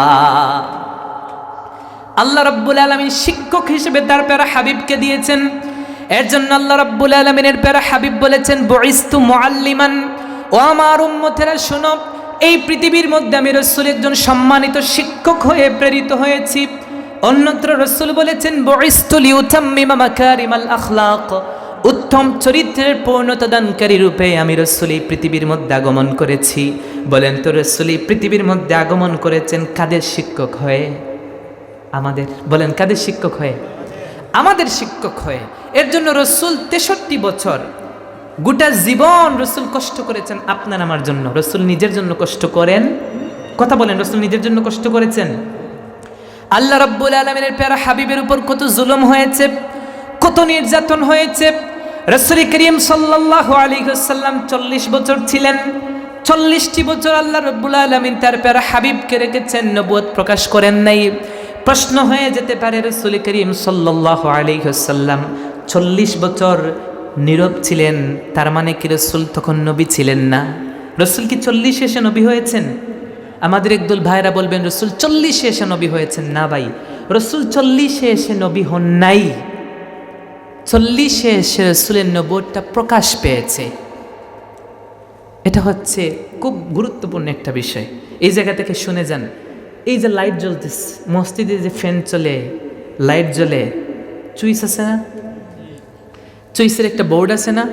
আল্লাহ রাব্বুল আলামিন শিক্ষক হিসেবে তার প্যারা হাবিবকে দিয়েছেন। এর জন্য আল্লাহ রাব্বুল আলামিনের প্যারা হাবিব বলেছেন বুইস্তু মুআল্লিমান। ও আমার উম্মতেরা শোনো, এই পৃথিবীর মধ্যে আমি রাসূল একজন সম্মানিত শিক্ষক হয়ে প্রেরিত হয়েছি। অন্যত্র রাসূল বলেছেন বুইস্তু লিউতাম্মিমা মাকারিমাল আখলাক, উত্তম চরিত্রের পূর্ণতা দানকারী রূপে আমি রাসূল এই পৃথিবীর মধ্যে আগমন করেছি। বলেন তো রাসূল এই পৃথিবীর মধ্যে আগমন করেছেন কাদের শিক্ষক হয়ে? আমাদের। বলেন কাদের শিক্ষক হয়ে? আমাদের শিক্ষক হয়ে। এর জন্য রাসূল 63 বছর গোটা জীবন রাসূল কষ্ট করেছেন আপনার আমার জন্য। রাসূল নিজের জন্য কষ্ট করেন? কথা বলেন, রাসূল নিজের জন্য কষ্ট করেছেন? আল্লাহ রাব্বুল আলামিনের প্যারা হাবিবের উপর কত জুলুম হয়েছে, কত নির্যাতন হয়েছে। রাসূল করিম সাল্লাল্লাহু আলাইহি ওয়াসাল্লাম 40 বছর ছিলেন। 40টি বছর আল্লাহ রাব্বুল আলামিন তার প্যারা হাবিবকে রেখেছেন, নবুয়ত প্রকাশ করেন নাই। প্রশ্ন হয়ে যেতে পারে, রাসূল করিম সাল্লাল্লাহু আলাইহি ওয়াসাল্লাম 40 বছর নীরব ছিলেন, তার মানে কি রাসূল তখন নবী ছিলেন না? রাসূল কি 40 এসে নবী হয়েছেন? আমাদের একদল ভাইরা বলবেন রাসূল 40 এসে নবী হয়েছেন। না ভাই, রাসূল 40 এসে নবী হন নাই। 40 এসে রাসূলের নবুয়তটা প্রকাশ পেয়েছে। এটা হচ্ছে খুব গুরুত্বপূর্ণ একটা বিষয়। এই জায়গা থেকে শুনে যান। এই যে লাইট জ্বলতেছে, মসজিদে যে ফ্যান চলে, লাইট জ্বলে, চুইস আছে না? চুইসের একটা বোর্ড আছে না?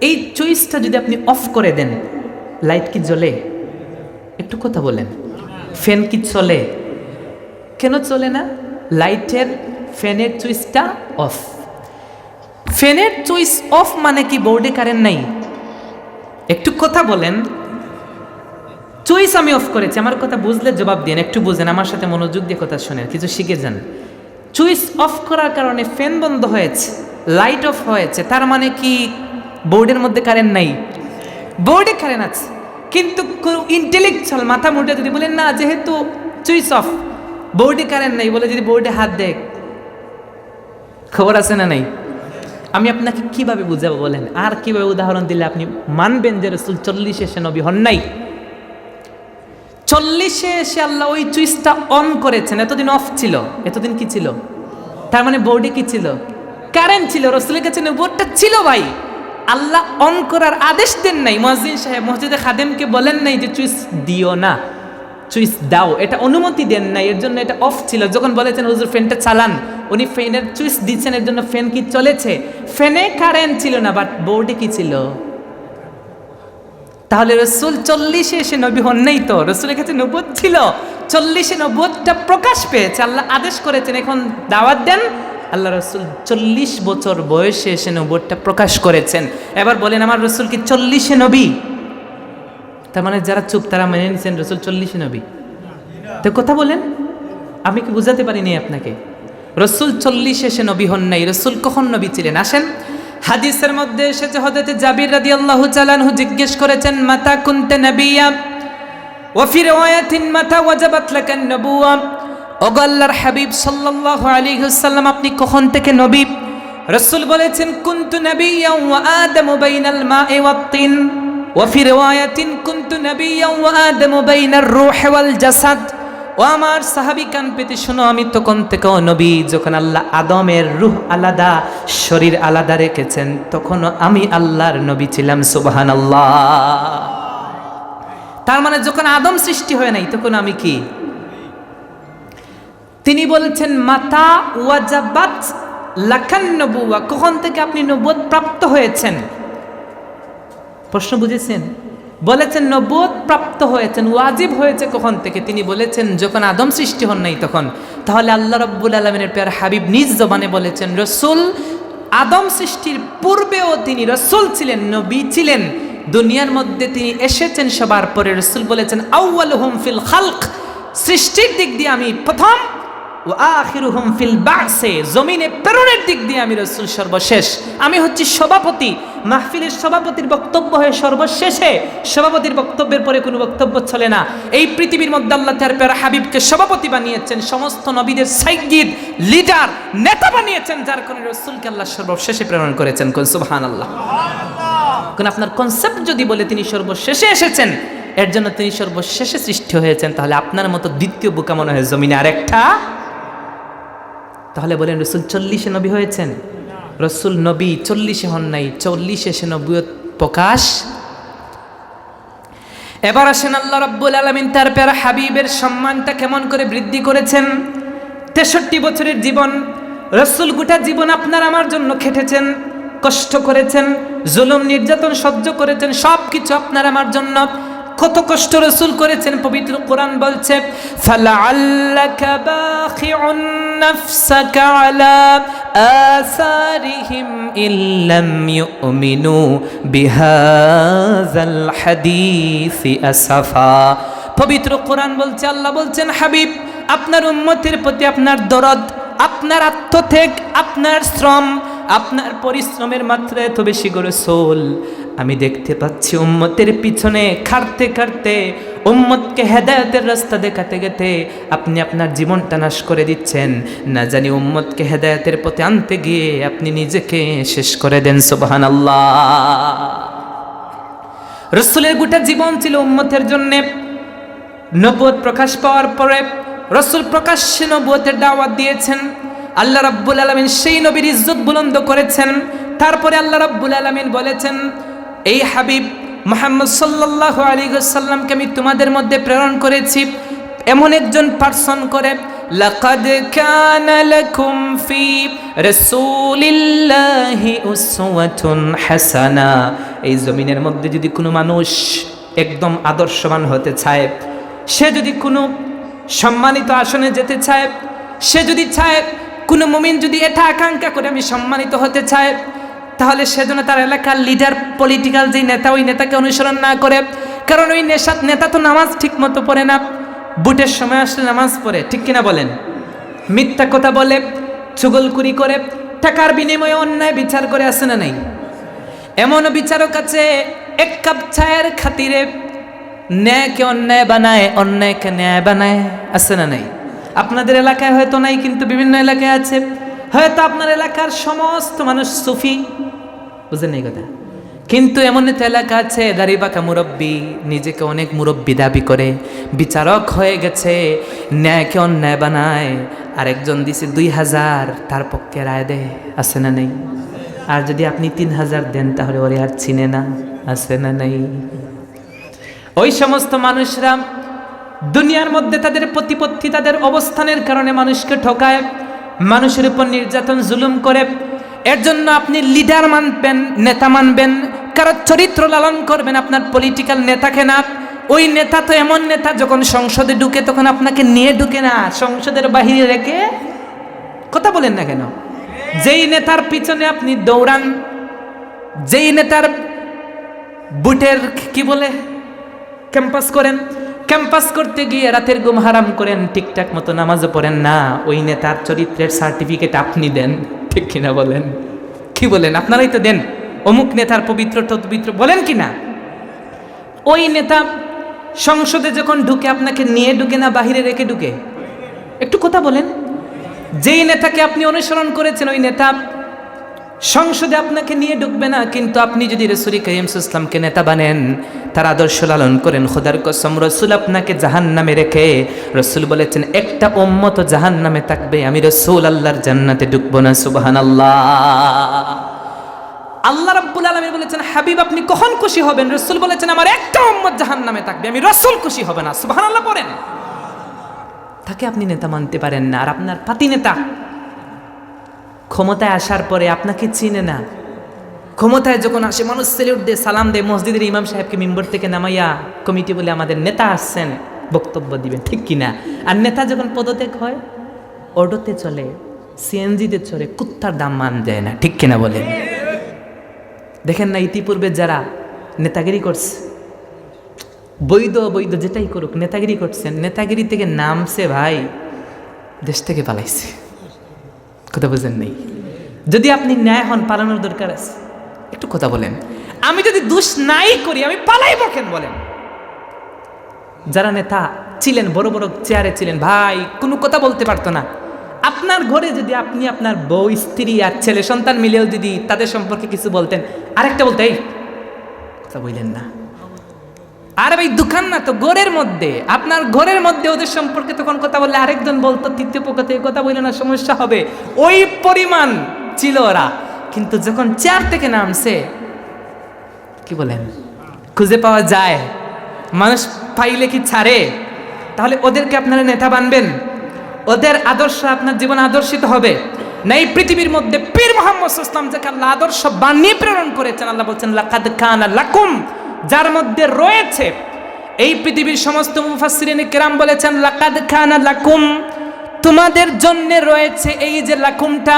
এই চুইসটা যদি আপনি অফ করে দেন, লাইট কি জ্বলে? একটু কথা বলেন। ফ্যান কি চলে? কেন চলে না? লাইটের ফ্যানের চুইসটা অফ। ফ্যানের চুইস অফ মানে কি বোর্ডে কারেন্ট নাই? একটু কথা বলেন। চুইস আমি অফ করেছি, আমার কথা বুঝলে জবাব দিন। একটু বুঝেন, আমার সাথে মনোযোগ দিয়ে কথা শোনেন, কিছু শিখে যান। চুইস অফ করার কারণে ফ্যান বন্ধ হয়েছে, লাইট অফ হয়েছে, তার মানে কি বোর্ডের মধ্যে কারেন্ট নাই? বোর্ডে কারেন্ট আছে, কিন্তু ইন্টেলেকচুয়াল মাথা মুটে যদি বলেন না, যেহেতু চুইস অফ, বোর্ডে কারেন্ট নাই, বলে যদি বোর্ডে হাত দেয়, খবর আছে না নাই? আমি আপনাকে কিভাবে বুঝাবো বলেন? আর কিভাবে উদাহরণ দিলে আপনি মানবেন যে রাসূল 40 এসে নবী হন নাই? 40 এসে আল্লাহ ওই চুইসটা অন করেছেন। এতদিন অফ ছিল, এতদিন কি ছিল? তার মানে বোর্ডে কি ছিল? কারেন্ট ছিল। রাসূলের কাছে নবুয়তটা ছিল ভাই, আল্লাহ অন করার আদেশ দেন নাই। মুয়াজ্জিন সাহেব মসজিদে খাদেমকে বলেন নাই যে চুইস দিও না, চুইস দাও, এটা অনুমতি দেন নাই, এর জন্য এটা অফ ছিল। যখন বলেছেন হুজুর ফ্যানটা চালান, উনি ফ্যানের চুইস দিচ্ছেন, এর জন্য ফ্যান কি চলেছে? ফ্যানে কারেন্ট ছিল না, বাট বোর্ডে কি ছিল? তাহলে রাসূল 40 এসে নবী হন নাই তো, রাসূলের কাছে নবুয়ত ছিল। 40 নবুয়তটা প্রকাশ পেয়েছে, আল্লাহ আদেশ করেছেন এখন দাওয়াত দেন। আল্লাহ রাসূল 40 বছর বয়সে এসে নবুয়তটা প্রকাশ করেছেন। এবার বলেন, আমার রাসূল কি 40 নবী? তার মানে যারা চুপ তারা মেনে নিছেন রাসূল 40 নবী। তো কথা বলেন, আমি কি বুঝাতে পারিনি আপনাকে? রাসূল 40 এসে নবী হন নাই। রাসূল কখন নবী ছিলেন? আসেন, হাদিসের মধ্যে এসেছে, হযরত জাবির রাদিয়াল্লাহু তাআলা আনহু জিজ্ঞেস করেছেন, মাতা কুনতা নবিয়্যা ওয়া ফি রিওয়ায়াতিন মাতা ওয়াজাবাত লাকান নবুওয়া। ওগো আল্লাহর হাবিব সাল্লাল্লাহু আলাইহি ওয়াসাল্লাম, আপনি কখন থেকে নবী? রাসূল বলেছেন, কুনতু নবিয়্যা ওয়া আদামু বাইনাল মা'i ওয়াত তিন ওয়া ফি রিওয়ায়াতিন কুনতু নবিয়্যা ওয়া আদামু বাইনার রূহ ওয়াল জাসাদ। ও আমার সাহাবী, কান পেতে শোনো, আমি তখন থেকেও নবী, যখন আল্লাহ আদমের রূহ আলাদা, শরীর আলাদা রেখেছেন, তখনও আমি আল্লাহর নবী ছিলাম। সুবহানাল্লাহ। তার মানে যখন আদম সৃষ্টি হয় নাই, তখন আমি কি? তিনি বলছেন, মাতা ওয়াজাবাত লাকান নবুওয়া, কখন থেকে আপনি নবুয়ত প্রাপ্ত হয়েছেন? প্রশ্ন বুঝেছেন? বলেছেন নবুয়ত প্রাপ্ত হয়েছেন, ওয়াজিব হয়েছে কখন থেকে? তিনি বলেছেন যখন আদম সৃষ্টি হন নাই তখন। তাহলে আল্লাহ রাব্বুল আলামিনের প্যারা হাবিব নিজ জবানে বলেছেন, রাসূল আদম সৃষ্টির পূর্বেও তিনি রাসূল ছিলেন, নবী ছিলেন। দুনিয়ার মধ্যে তিনি এসেছেন সবার পরে। রাসূল বলেছেন, আউয়ালুহুম ফিল খালক, সৃষ্টির দিক দিয়ে আমি প্রথম, ওয়া আখিরুহুম ফিল বা'সে, জমিনে প্রেরণের দিক দিয়ে আমি রাসূল সর্বশেষ। আমি হচ্ছি সভাপতি, মাহফিলের সভাপতির বক্তব্য হয় সর্বশেষে, সভাপতির বক্তব্যের পরে কোনো বক্তব্য চলে না। এই পৃথিবীর মধ্যে আল্লাহ তার প্যারা হাবিবকে সভাপতি বানিয়েছেন, সমস্ত নবীদের সাইয়্যিদ, লিডার, নেতা বানিয়েছেন, যার কারণে রাসূলকে আল্লাহ সর্বশেষে প্রেরণ করেছেন। কোন সুবহানাল্লাহ। কোন আপনার কনসেপ্ট যদি বলে তিনি সর্বশেষে এসেছেন, এর জন্য তিনি সর্বশেষে সৃষ্টি হয়েছেন, তাহলে আপনার মতো দ্বিতীয় বোকা মনে হয় জমিনে আরেকটা। তাহলে বলেন রাসূল 40 নবী হয়েছেন? রাসূল নবী 40 হন নাই, 40 এসে নবুয়ত প্রকাশ। এবার আসেন, আল্লাহ রাব্বুল আলামিন তার প্যারা হাবিবের সম্মানটা কেমন করে বৃদ্ধি করেছেন। 63 বছরের জীবন, রাসূল গোটা জীবন আপনার আমার জন্য খেটেছেন, কষ্ট করেছেন, জুলুম নির্যাতন সহ্য করেছেন, সব কিছু আপনার আমার জন্য। কত কষ্ট রাসূল করেছেন, পবিত্র কোরআন বলছে, ফালাআল্লাকা বাখিউন নাফসাকা আলা আসারিহিম ইল্লাম ইউমিনু বিহাযাল হাদীসি আসাফা। পবিত্র কোরআন বলছে, আল্লাহ বলছেন, হাবিব আপনার উম্মতের প্রতি আপনার দরদ, আপনার আত্মত্যাগ, আপনার শ্রম, আপনার পরিশ্রমের মাত্রা এত বেশি করে রাসূল, আমি দেখতে পাচ্ছি উম্মতের পিছনে খাটতে খাটতে, উম্মতকে হেদায়েতের রাস্তা দেখাতে গেতে আপনি আপনার জীবনটা নাশ করে দিচ্ছেন। না জানি উম্মতকে হেদায়েতের পথে আনতে গিয়ে আপনি নিজেকে শেষ করে দেন। সুবহানাল্লাহ। রাসূলের গোটা জীবন ছিল উম্মতের জন্যে। নবুয়ত প্রকাশ পাওয়ার পরে রাসূল প্রকাশ্যে নবুয়তের দাওয়াত দিয়েছেন। আল্লাহ রাব্বুল আলামিন সেই নবীর ইজ্জত বুলন্দ করেছেন। তারপরে আল্লাহ রাব্বুল আলামিন বলেছেন, এই হাবিব মুহাম্মদ সাল্লাল্লাহু আলাইহি ওয়াসাল্লামকে আমি তোমাদের মধ্যে প্রেরণ করেছি এমন একজন পার্সন করে, লাকাদ কানা লাকুম ফি রাসূলিল্লাহি উসওয়াতুন হাসানা। এই জমিনের মধ্যে যদি কোনো মানুষ একদম আদর্শবান হতে চায়, সে যদি কোনো সম্মানিত আসনে যেতে চায়, সে যদি চায়, কোনো মুমিন যদি এটা আকাঙ্ক্ষা করে আমি সম্মানিত হতে চায়, তাহলে সেজন্য তার এলাকার লিডার, পলিটিক্যাল যে নেতা, ওই নেতাকে অনুসরণ না করে। কারণ ওই নেতা তো নামাজ ঠিক মতো পড়ে না, বুটের সময় আসলে নামাজ পড়ে, ঠিক কিনা বলেন? মিথ্যা কথা বলে, চুগলখুরি করে, টাকার বিনিময়ে অন্যায় বিচার করে, আছে না নাই? এমনও বিচারক আছে এক কাপ চায়ের খাতিরে ন্যায়কে অন্যায় বানায়, অন্যায়কে ন্যায় বানায়, আছে না নাই? আপনাদের এলাকায় হয়তো নাই, কিন্তু বিভিন্ন এলাকায় আছে। হয়তো আপনার এলাকার সমস্ত মানুষ সুফি, বুঝেন এই কথা, কিন্তু এমন একটা এলাকা আছে দাড়ি পাকা মুরব্বী, নিজেকে অনেক মুরব্বী দাবি করে, বিচারক হয়ে গেছে, ন্যায়কে অন্যায় বানায়। আর একজন দিছে 2000, তার পক্ষে রায় দেয়, আছে না নেই? আর যদি আপনি 3000 দেন তাহলে ওরে আর চিনে না, আছে না নেই? ওই সমস্ত মানুষরা দুনিয়ার মধ্যে তাদের প্রতিপত্তি, তাদের অবস্থানের কারণে মানুষকে ঠকায়, মানুষের উপর নির্যাতন জুলুম করে। এর জন্য আপনি লিডার মানবেন, নেতা মানবেন, কারো চরিত্র লালন করবেন, আপনার পলিটিক্যাল নেতাকে না। ওই নেতা তো এমন নেতা, যখন সংসদে ঢুকে তখন আপনাকে নিয়ে ঢুকে না, সংসদের বাহিরে রেখে। কথা বলেন না কেন? যেই নেতার পিছনে আপনি দৌড়ান, যেই নেতার বুটের কি বলে ক্যাম্পাস করেন, ক্যাম্পাস করতে গিয়ে রাতের ঘুম হারাম করেন, ঠিকঠাক মতো নামাজও পড়েন না, ওই নেতার চরিত্রের সার্টিফিকেট আপনি দেন, ঠিক কিনা বলেন? কি বলেন? আপনারাই তো দেন, অমুক নেতার পবিত্র পবিত্র, বলেন কি না? ওই নেতা সংসদে যখন ঢুকে আপনাকে নিয়ে ঢুকে না বাহিরে রেখে ঢুকে? একটু কথা বলেন। যেই নেতাকে আপনি অনুসরণ করেছেন, ওই নেতা সংসদে আপনাকে নিয়ে ঢুকবে না, কিন্তু আপনি যদি রাসূল কারীম সাল্লাল্লাহু আলাইহি ওয়াসাল্লামকে নেতা বানেন, তার আদর্শ লালন করেন, খোদার কসম রাসূল আপনাকে জাহান্নামে রেখে, রাসূল বলেছেন একটা উম্মত জাহান্নামে থাকবে, আমি রাসূল আল্লাহর জান্নাতে ঢুকবো না। সুবহানাল্লাহ। আল্লাহ রাব্বুল আলামিন বলেছেন, হাবিব আপনি কখন খুশি হবেন? রাসূল বলেছেন আমার একটা উম্মত জাহান্নামে থাকবে, আমি রাসূল খুশি হবে না। সুবহানাল্লাহ পড়েন। তাকে আপনি নেতা মানতে পারেন না, আর আপনার পাতি নেতা ক্ষমতায় আসার পরে আপনাকে চিনে না। ক্ষমতায় যখন আসে মানুষ সেলিউট দিয়ে সালাম দেয়, মসজিদের ইমাম সাহেবকে মিম্বর থেকে নামাইয়া কমিটি বলে আমাদের নেতা আসছেন, বক্তব্য দিবেন, ঠিক কিনা? আর নেতা যখন পদত্যাগ হয়, অটোতে চলে, সিএনজিতে চড়ে, কুত্তার দাম মান যায় না, ঠিক কিনা বলেন? দেখেন না ইতিপূর্বে যারা নেতাগিরি করছে, বৈধ অবৈধ যেটাই করুক, নেতাগিরি করছেন, নেতাগিরি থেকে নামছে ভাই, দেশ থেকে পালাইছে। কথা বুঝেন নেই? যদি আপনি ন্যায় হন, পালানোর দরকার আছে। একটু কথা বলেন। আমি যদি দোষ নাই করি, আমি পালাইব কেন বলেন? যারা নেতা ছিলেন, বড় বড় চেয়ারে ছিলেন, ভাই কোনো কথা বলতে পারতো না। আপনার ঘরে যদি আপনি আপনার বউ, স্ত্রী আর ছেলে সন্তান মিলেও যদি তাদের সম্পর্কে কিছু বলতেন, আরেকটা বলতে এই কথা বললেন না। আর ভাই দোকান না তো, ঘরের মধ্যে, আপনার ঘরের মধ্যে ওদের সম্পর্কে তখন কথা বললে আরেকজন বলতো, তৃতীয় পক্ষতে কথা বললে না, সমস্যা হবে। ওই পরিমাণ ছিল ওরা। কিন্তু যখন চেয়ার থেকে নামছে, কি বলেন, খুঁজে পাওয়া যায়, মানুষ পাইলে কি ছাড়ে? তাহলে ওদেরকে আপনারা নেতা বানবেন? ওদের আদর্শ আপনার জীবন আদর্শিত হবে না? এই পৃথিবীর মধ্যে পীর মুহাম্মদ সাল্লাল্লাহু আলাইহি ওয়াসাল্লাম যাকে আল্লাহ আদর্শ বানিয়ে প্রেরণ করেছেন, আল্লাহ বলছেন লাকাদ কানা লাকুম, যার মধ্যে রয়েছে, এই পৃথিবীর সমস্ত মুফাসসিরিনে কেরাম বলেছেন লাকাদ কানা লাকুম, তোমাদের জন্য রয়েছে। এই যে লাকুমটা,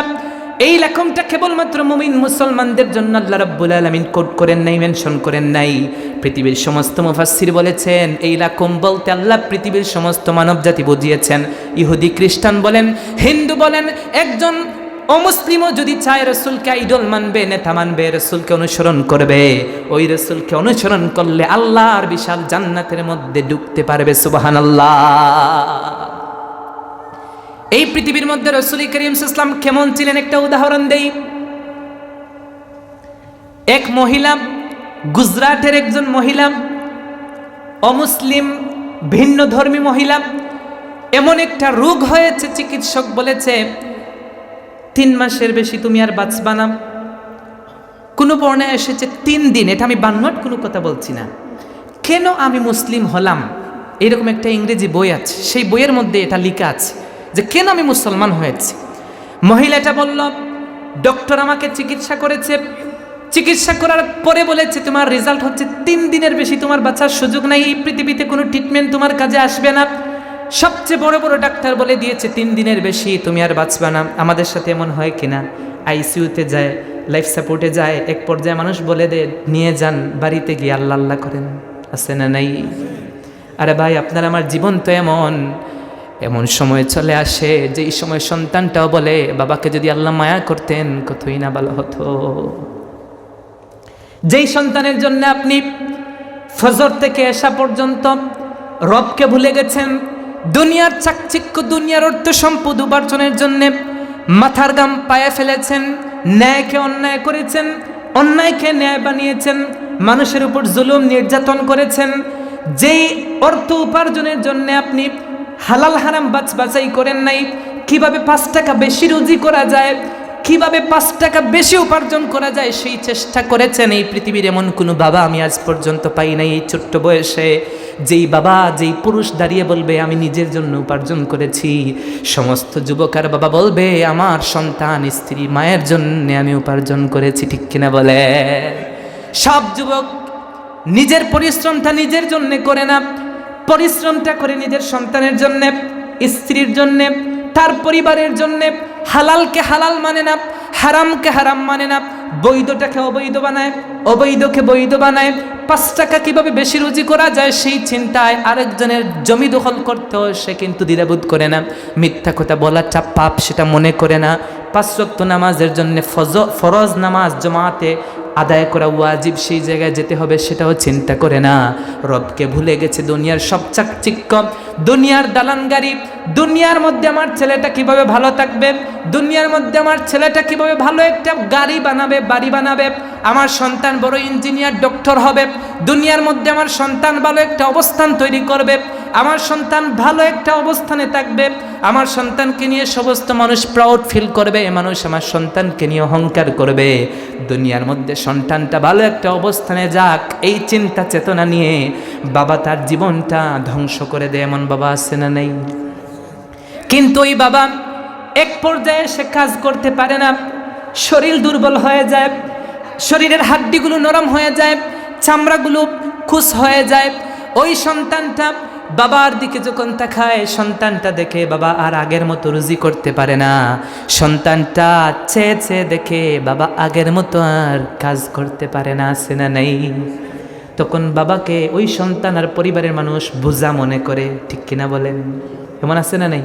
এই লাকুমটা কেবলমাত্র মুমিন মুসলমানদের জন্য আল্লাহ রাব্বুল আলামিন কোট করেন নাই, মেনশন করেন নাই। পৃথিবীর সমস্ত মুফাসসির বলেছেন এই লাকুম বলতে আল্লাহ পৃথিবীর সমস্ত মানব জাতি বুঝিয়েছেন। ইহুদি খ্রিস্টান বলেন, হিন্দু বলেন, একজন অমুসলিমও যদি চায় রসুলকে আইডল মানবে, নেতা মানবে, রসুলকে অনুসরণ করবে, ওই রসুলকে অনুসরণ করলে আল্লাহর বিশাল জান্নাতের মধ্যে ঢুকতে পারবে। সুবহানাল্লাহ। এই পৃথিবীর মধ্যে রসুল করিম সাল্লাল্লাহু আলাইহি ওয়াসাল্লাম কেমন ছিলেন একটা উদাহরণ দেই। এক মহিলা, গুজরাটের একজন মহিলা, অমুসলিম ভিন্ন ধর্মী মহিলা, এমন একটা রোগ হয়েছে, চিকিৎসক বলেছে 3 মাসের বেশি তুমি আর বাঁচবা না। কোনো বর্ণায় এসেছে 3 দিন। এটা আমি বানোয়াট কোনো কথা বলছি না। কেন আমি মুসলিম হলাম, এরকম একটা ইংরেজি বই আছে, সেই বইয়ের মধ্যে এটা লেখা আছে যে কেন আমি মুসলমান হয়েছি। মহিলাটা বলল, ডক্টর আমাকে চিকিৎসা করেছে, চিকিৎসা করার পরে বলেছে তোমার রেজাল্ট হচ্ছে 3 দিনের বেশি তোমার বাঁচার সুযোগ নাই, এই পৃথিবীতে কোনো ট্রিটমেন্ট তোমার কাজে আসবে না। সবচেয়ে বড় বড় ডাক্তার বলে দিয়েছে 3 দিনের বেশি তুমি আর বাঁচবে না। আমাদের সাথে এমন হয় কিনা, আইসিইউতে যায়, লাইফ সাপোর্টে যায়, এক পর্যায়ে মানুষ বলে দে নিয়ে যান বাড়িতে গিয়ে আল্লাহ আল্লাহ করেন, আছে না নাই? আরে ভাই, আপনার আমার জীবন তো এমন সময় চলে আসে যেই সময় সন্তানটাও বলে বাবাকে যদি আল্লাহ মায়া করতেন কতই না ভালো হতো। যেই সন্তানের জন্য আপনি ফজর থেকে এশা পর্যন্ত রবকে ভুলে গেছেন, দুনিয়ার চাকচিক্য, দুনিয়ার অর্থ সম্পদ উপার্জনের জন্য মাথার গাম পায়ে ফেলেছেন, ন্যায়কে অন্যায় করেছেন, অন্যায়কে ন্যায় বানিয়েছেন, মানুষের উপর জুলুম নির্যাতন করেছেন, যেই অর্থ উপার্জনের জন্য আপনি হালাল হারাম বাছাই করেন নাই, কিভাবে 5 টাকা বেশি রুজি করা যায়, কিভাবে 5 টাকা বেশি উপার্জন করা যায় সেই চেষ্টা করেছেন। এই পৃথিবীর এমন কোনো বাবা আমি আজ পর্যন্ত পাই নাই এই ছোট্ট বয়সে যেই বাবা, যেই পুরুষ দাঁড়িয়ে বলবে আমি নিজের জন্য উপার্জন করেছি। সমস্ত যুবকের বাবা বলবে আমার সন্তান, স্ত্রী, মায়ের জন্য আমি উপার্জন করেছি। ঠিক কিনা বলে? সব যুবক নিজের পরিশ্রমটা নিজের জন্য করে না, পরিশ্রমটা করে নিজের সন্তানের জন্য, স্ত্রীর জন্য, তার পরিবারের জন্য। হালালকে হালাল মানে না, হারামকে হারাম মানে না, বৈধটাকে অবৈধ বানায়, অবৈধকে বৈধ বানায়। 5 টাকা কিভাবে বেশি রুজি করা যায় সেই চিন্তায় আরেকজনের জমি দখল করতেও সে কিন্তু দ্বিধাবোধ করে না। মিথ্যা কথা বলাটা পাপ সেটা মনে করে না। 5 ওয়াক্ত নামাজের জন্য ফরজ নামাজ জামাতে আদায় করা ওয়াজিব, সেই জায়গায় যেতে হবে সেটাও চিন্তা করে না। রবকে ভুলে গেছে। দুনিয়ার সব চাকচিক্য, দুনিয়ার দালানগাড়ি, দুনিয়ার মধ্যে আমার ছেলেটা কিভাবে ভালো থাকবে, দুনিয়ার মধ্যে আমার ছেলেটা কিভাবে ভালো একটা গাড়ি বানাবে, বাড়ি বানাবে, আমার সন্তান বড় ইঞ্জিনিয়ার, ডক্টর হবে, দুনিয়ার মধ্যে আমার সন্তান ভালো একটা অবস্থান তৈরি করবে, আমার সন্তান ভালো একটা অবস্থানে থাকবে, আমার সন্তানকে নিয়ে সমস্ত মানুষ প্রাউড ফিল করবে, মানুষ আমার সন্তানকে নিয়ে অহংকার করবে। দুনিয়ার মধ্যে সন্তানটা ভালো একটা অবস্থানে যাক, এই চিন্তা চেতনা নিয়ে বাবা তার জীবনটা ধ্বংস করে দেয়। এমন বাবা আছে না নেই? কিন্তু ওই বাবা এক পর্যায়ে সে কাজ করতে পারে না, শরীর দুর্বল হয়ে যায়, শরীরের হাড্ডিগুলো নরম হয়ে যায়, চামড়াগুলো খুশ হয়ে যায়। ওই সন্তানটা বাবার দিকে যখন তাকায়, সন্তানটা দেখে বাবা আর আগের মতো রুজি করতে পারে না, সন্তানটা চেয়ে চেয়ে দেখে বাবা আগের মতো আর কাজ করতে পারে না। আছে না নেই? তখন বাবাকে ওই সন্তান আর পরিবারের মানুষ বোঝা মনে করে। ঠিক কিনা বলেন? এমন আছে না নেই?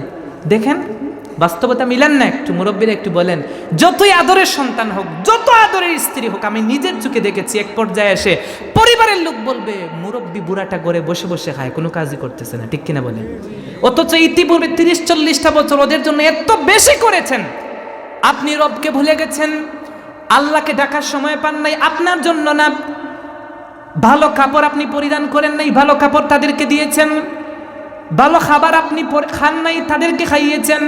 দেখেন বাস্তবতা মিলেন না? একটু মুরব্বীরা একটু বলেন। যতই আদরের সন্তান হোক, যত আদরের স্ত্রী হোক, আমি নিজের চোখে দেখেছি এক পর্যায়ে এসে পরিবারের লোক বলবে মুরব্বী বুড়াটা করে বসে বসে খায়, কোনো কাজই করতেছে না। ঠিক কিনা বলেন? অথচ ইতিপূর্বে 30-40টা বছর ওদের জন্য এত বেশি করেছেন। আপনি রবকে ভুলে গেছেন, আল্লাহকে ডাকার সময় পান নাই। আপনার জন্য না, ভালো কাপড় আপনি পরিধান করেন নাই, ভালো কাপড় তাদেরকে দিয়েছেন, ভালো খাবার আপনি খান নাই, তাদেরকে খাইয়েছেন।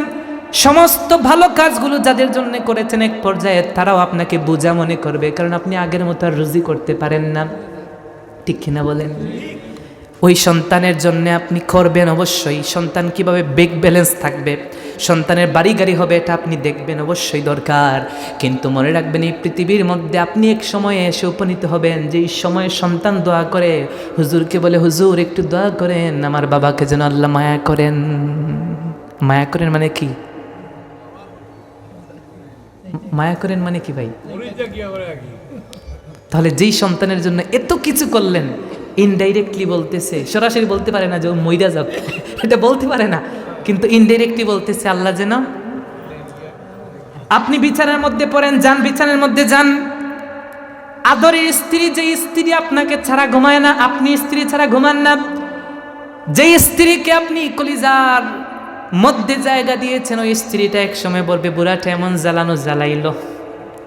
সমস্ত ভালো কাজগুলো যাদের জন্য করেছেন, এক পর্যায়ে তারাও আপনাকে বোঝা মনে করবে, কারণ আপনি আগের মতো আর রুজি করতে পারেন না। ঠিক কিনা বলেন? ওই সন্তানের জন্য আপনি করবেন অবশ্যই। সন্তান কিভাবে ব্যাংক ব্যালেন্স থাকবে, সন্তানের বাড়ি গাড়ি হবে, এটা আপনি দেখবেন, অবশ্যই দরকার। কিন্তু মনে রাখবেন এই পৃথিবীর মধ্যে আপনি এক সময়ে এসে উপনীত হবেন যেই সময়ে সন্তান দোয়া করে, হুজুরকে বলে হুজুর একটু দোয়া করেন আমার বাবাকে যেন আল্লাহ মায়া করেন। মায়া করেন মানে কি? মায়া করেন মানে কি ভাই? তাহলে যেই সন্তানের জন্য এত কিছু করলেন, ইনডাইরেক্টলি বলতেছে, সরাসরি বলতে পারে না যে ও মইরা যাবে, এটা বলতে পারে না, কিন্তু ইনডাইরেক্টলি বলতেছে আল্লাহ যেন আপনি বিছানার মধ্যে পড়েন, যান বিছানার মধ্যে যান। আদরের স্ত্রী, যে স্ত্রী আপনাকে ছাড়া ঘুমায় না, আপনি স্ত্রী ছাড়া ঘুমান না, যে স্ত্রীকে আপনি কলিজার মধ্যে জায়গা দিয়েছেন, ওই স্ত্রীটা একসময় বলবে বুড়াটা এমন জ্বালানো জ্বালাইল,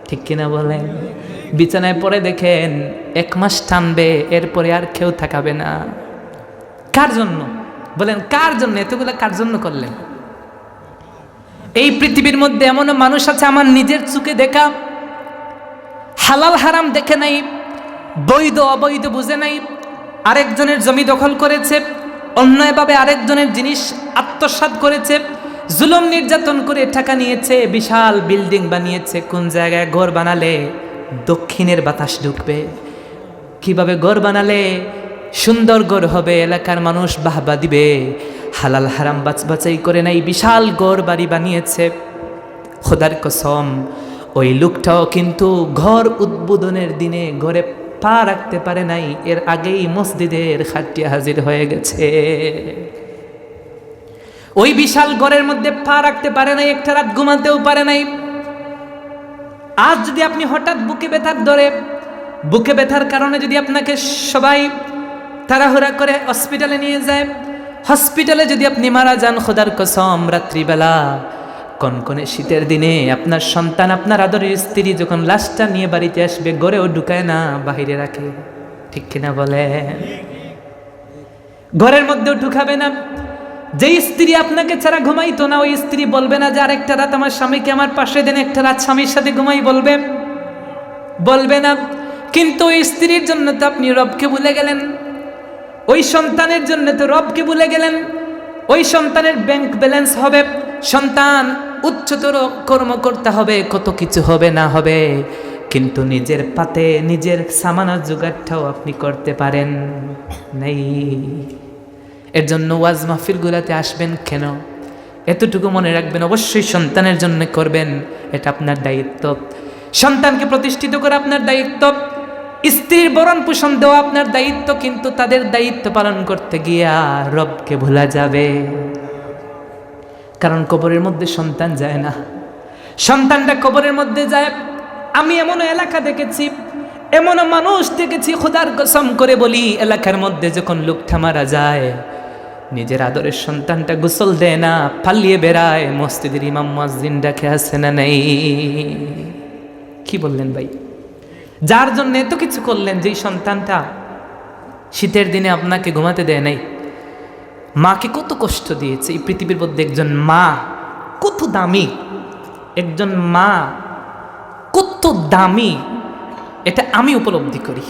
ঠিক কিনা বলেন? বিছানায় পড়ে দেখেন 1 মাস টানবে, এরপরে আর কেউ থাকাবে না। কার জন্য বলেন? কার জন্য এতগুলো কার জন্য করলেন? এই পৃথিবীর মধ্যে এমনও মানুষ আছে, আমার নিজের চোখে দেখা, হালাল হারাম দেখে নাই, বৈধ অবৈধ বুঝে নাই, আরেকজনের জমি দখল করেছে, অন্যায়ভাবে আরেকজনের জিনিস আত্মসাৎ করেছে, জুলুম নির্যাতন করে টাকা নিয়েছে, বিশাল বিল্ডিং বানিয়েছে। কোন জায়গায় ঘর বানালে দক্ষিণের বাতাস ঢুকবে, কিভাবে ঘর বানালে সুন্দর ঘর হবে, এলাকার মানুষ বাহবা দিবে, হালাল হারাম বাছাই করে নাই, বিশাল ঘর বাড়ি বানিয়েছে। খোদার কসম, ওই লোকটাও কিন্তু ঘর উদ্বোধনের দিনে ঘরে পা রাখতে পারে নাই, এর আগেই মসজিদের খাটিয়া হাজির হয়ে গেছে। ওই বিশাল ঘরের মধ্যে পা রাখতে পারে নাই, একটা রাত ঘুমাতেও পারে নাই। আজ যদি আপনি হঠাৎ বুকে ব্যথার ধরে, বুকে ব্যথার কারণে যদি আপনাকে সবাই তাড়াহুড়া করে হসপিটালে নিয়ে যায়, হসপিটালে যদি আপনি মারা যান, খোদার কসম রাত্রিবেলা কনকনে শীতের দিনে আপনার সন্তান, আপনার আদরের স্ত্রী যখন লাশটা নিয়ে বাড়িতে আসবে, ঘরেও ঢুকায় না, বাহিরে রাখে, ঠিক কিনা বলে? ঘরের মধ্যেও ঢুকাবে না। যেই স্ত্রী আপনাকে ছাড়া ঘুমাইতো না, ওই স্ত্রী বলবে না যে আরেকটা রাত আমার স্বামীকে আমার পাশে দেন, একটা রাত স্বামীর সাথে ঘুমাই, বলবে না। কিন্তু ওই স্ত্রীর জন্য তো আপনি রবকে ভুলে গেলেন, ওই সন্তানের জন্য তো রবকে ভুলে গেলেন। ওই সন্তানের ব্যাংক ব্যালেন্স হবে, সন্তান উচ্চতর কর্ম করতে হবে, কত কিছু হবে না হবে, কিন্তু নিজের পাতে নিজের সামানা জোগাড়টাও আপনি করতে পারেন নাই। এর জন্য ওয়াজ মাহফিলগুলোতে আসবেন কেন? এতটুকু মনে রাখবেন, অবশ্যই সন্তানের জন্য করবেন, এটা আপনার দায়িত্ব। সন্তানকে প্রতিষ্ঠিত করা আপনার দায়িত্ব, স্ত্রীর ভরণ পোষণ দেওয়া আপনার দায়িত্ব, কিন্তু তাদের দায়িত্ব পালন করতে গিয়া রবকে ভোলা যাবে। কারণ কবরের মধ্যে সন্তান যায় না, সন্তানটা কবরের মধ্যে যায়। আমি এমনও এলাকা দেখেছি, এমনও মানুষ দেখেছি, খোদার কসম করে বলি, এলাকার মধ্যে যখন লোকটা মারা যায়, নিজের আদরের সন্তানটা গোসল দেয় না, পালিয়ে বেড়ায়, মসজিদের ইমাম মুয়াজ্জিন ডাকে, আছে না নাই? কি বললেন ভাই? যার জন্য এত কিছু করলেন, যেই সন্তানটা শীতের দিনে আপনাকে ঘুমাতে দেয় নাই, মাকে কত কষ্ট দিয়েছে। এই পৃথিবীর মধ্যে একজন মা কত দামি, একজন মা কত দামি, এটা আমি উপলব্ধি করি।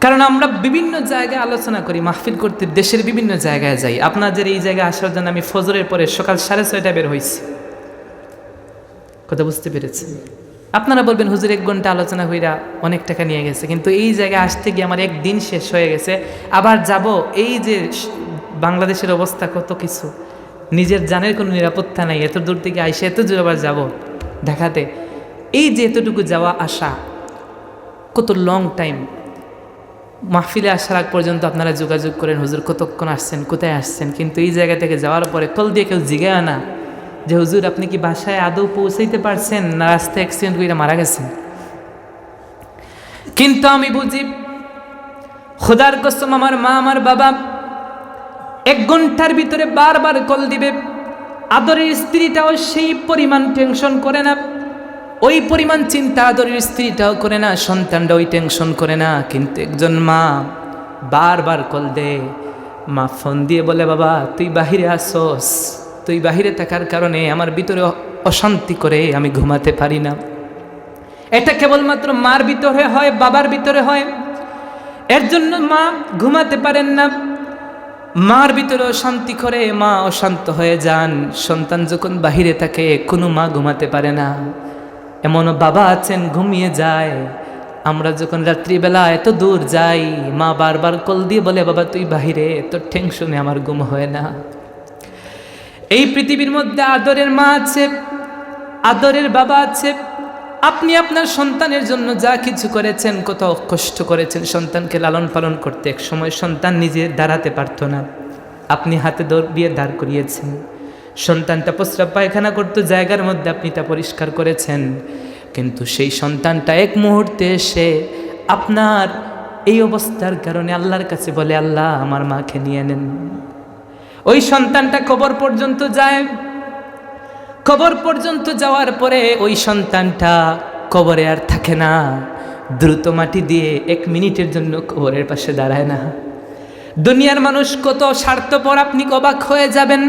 কারণ আমরা বিভিন্ন জায়গায় আলোচনা করি, মাহফিল করতে দেশের বিভিন্ন জায়গায় যাই। আপনাদের এই জায়গায় আসার জন্য আমি ফজরের পরে সকাল 6:30 বের হয়েছি। কথা বুঝতে পেরেছি? আপনারা বলবেন হুজুর 1 ঘন্টা আলোচনা হইরা অনেক টাকা নিয়ে গেছে, কিন্তু এই জায়গায় আসতে গিয়ে আমার একদিন শেষ হয়ে গেছে। আবার যাব, এই যে বাংলাদেশের অবস্থা কত কিছু, নিজের জানের কোনো নিরাপত্তা নাই, এত দূর থেকে আইসে এত দূর আবার যাব ঢাকাতে। এই যে এতটুকু যাওয়া আসা, কত লং টাইম। মাহফিলে আসার আগ পর্যন্ত আপনারা যোগাযোগ করেন, হুজুর কতক্ষণ আসছেন, কোথায় আসছেন, কিন্তু এই জায়গা থেকে যাওয়ার পরে কল দিয়ে কেউ জিগায় না যে হুজুর আপনি কি বাসায় আদৌ পৌঁছাইতে পারছেন, না রাস্তায় অ্যাক্সিডেন্ট করে মারা গেছেন। কিন্তু আমি বুঝি, খোদার কসম, আমার মা আমার বাবা 1 ঘন্টার ভিতরে বারবার কল দিবে। আদরের স্ত্রীটাও সেই পরিমাণ টেনশন করে না, ওই পরিমাণ চিন্তা আদরের স্ত্রীটাও করে না, সন্তানটা ওই টেনশন করে না। কিন্তু একজন মা বারবার কল দেয়, মা ফোন দিয়ে বলে, বাবা তুই বাহিরে আসোস, তুই বাহিরে থাকার কারণে আমার ভিতরে অশান্তি করে, আমি ঘুমাতে পারি না। এটা কেবলমাত্র মার ভিতরে হয়, বাবার ভিতরে হয়। এর জন্য মা ঘুমাতে পারেন না, মার ভিতরে অশান্তি করে, মা অশান্ত হয়ে যান। সন্তান যখন বাহিরে থাকে, কোনো মা ঘুমাতে পারে না। এমনও বাবা আছেন ঘুমিয়ে যায়। আমরা যখন রাত্রিবেলা এত দূর যাই, মা বারবার কল দিয়ে বলে, বাবা তুই বাহিরে, তোর টেনশনে আমার ঘুম হয় না। এই পৃথিবীর মধ্যে আদরের মা আছে, আদরের বাবা আছে। আপনি আপনার সন্তানের জন্য যা কিছু করেছেন, কত কষ্ট করেছেন সন্তানকে লালন পালন করতে। এক সময় সন্তান নিজে দাঁড়াতে পারতো না, আপনি হাতে দৌড় দিয়ে দাঁড় করিয়েছেন। সন্তানটা প্রস্রাব পায়খানা করতে জায়গার মধ্যে আপনি তা পরিষ্কার করেছেন, কিন্তু সেই সন্তানটা এক মুহূর্তে এসে আপনার এই অবস্থার কারণে আল্লাহর কাছে বলে, আল্লাহ আমার মাকে নিয়ে নেন। ওই সন্তানটা কবর পর্যন্ত যায়। কবর পর্যন্ত যাওয়ার পরে ওই সন্তানটা কবরে আর থাকে না, দ্রুত মাটি দিয়ে 1 মিনিটের জন্য কবরের পাশে দাঁড়ায় না। দুনিয়ার মানুষ কত স্বার্থপর আপনি অবাক হয়ে যাবেন।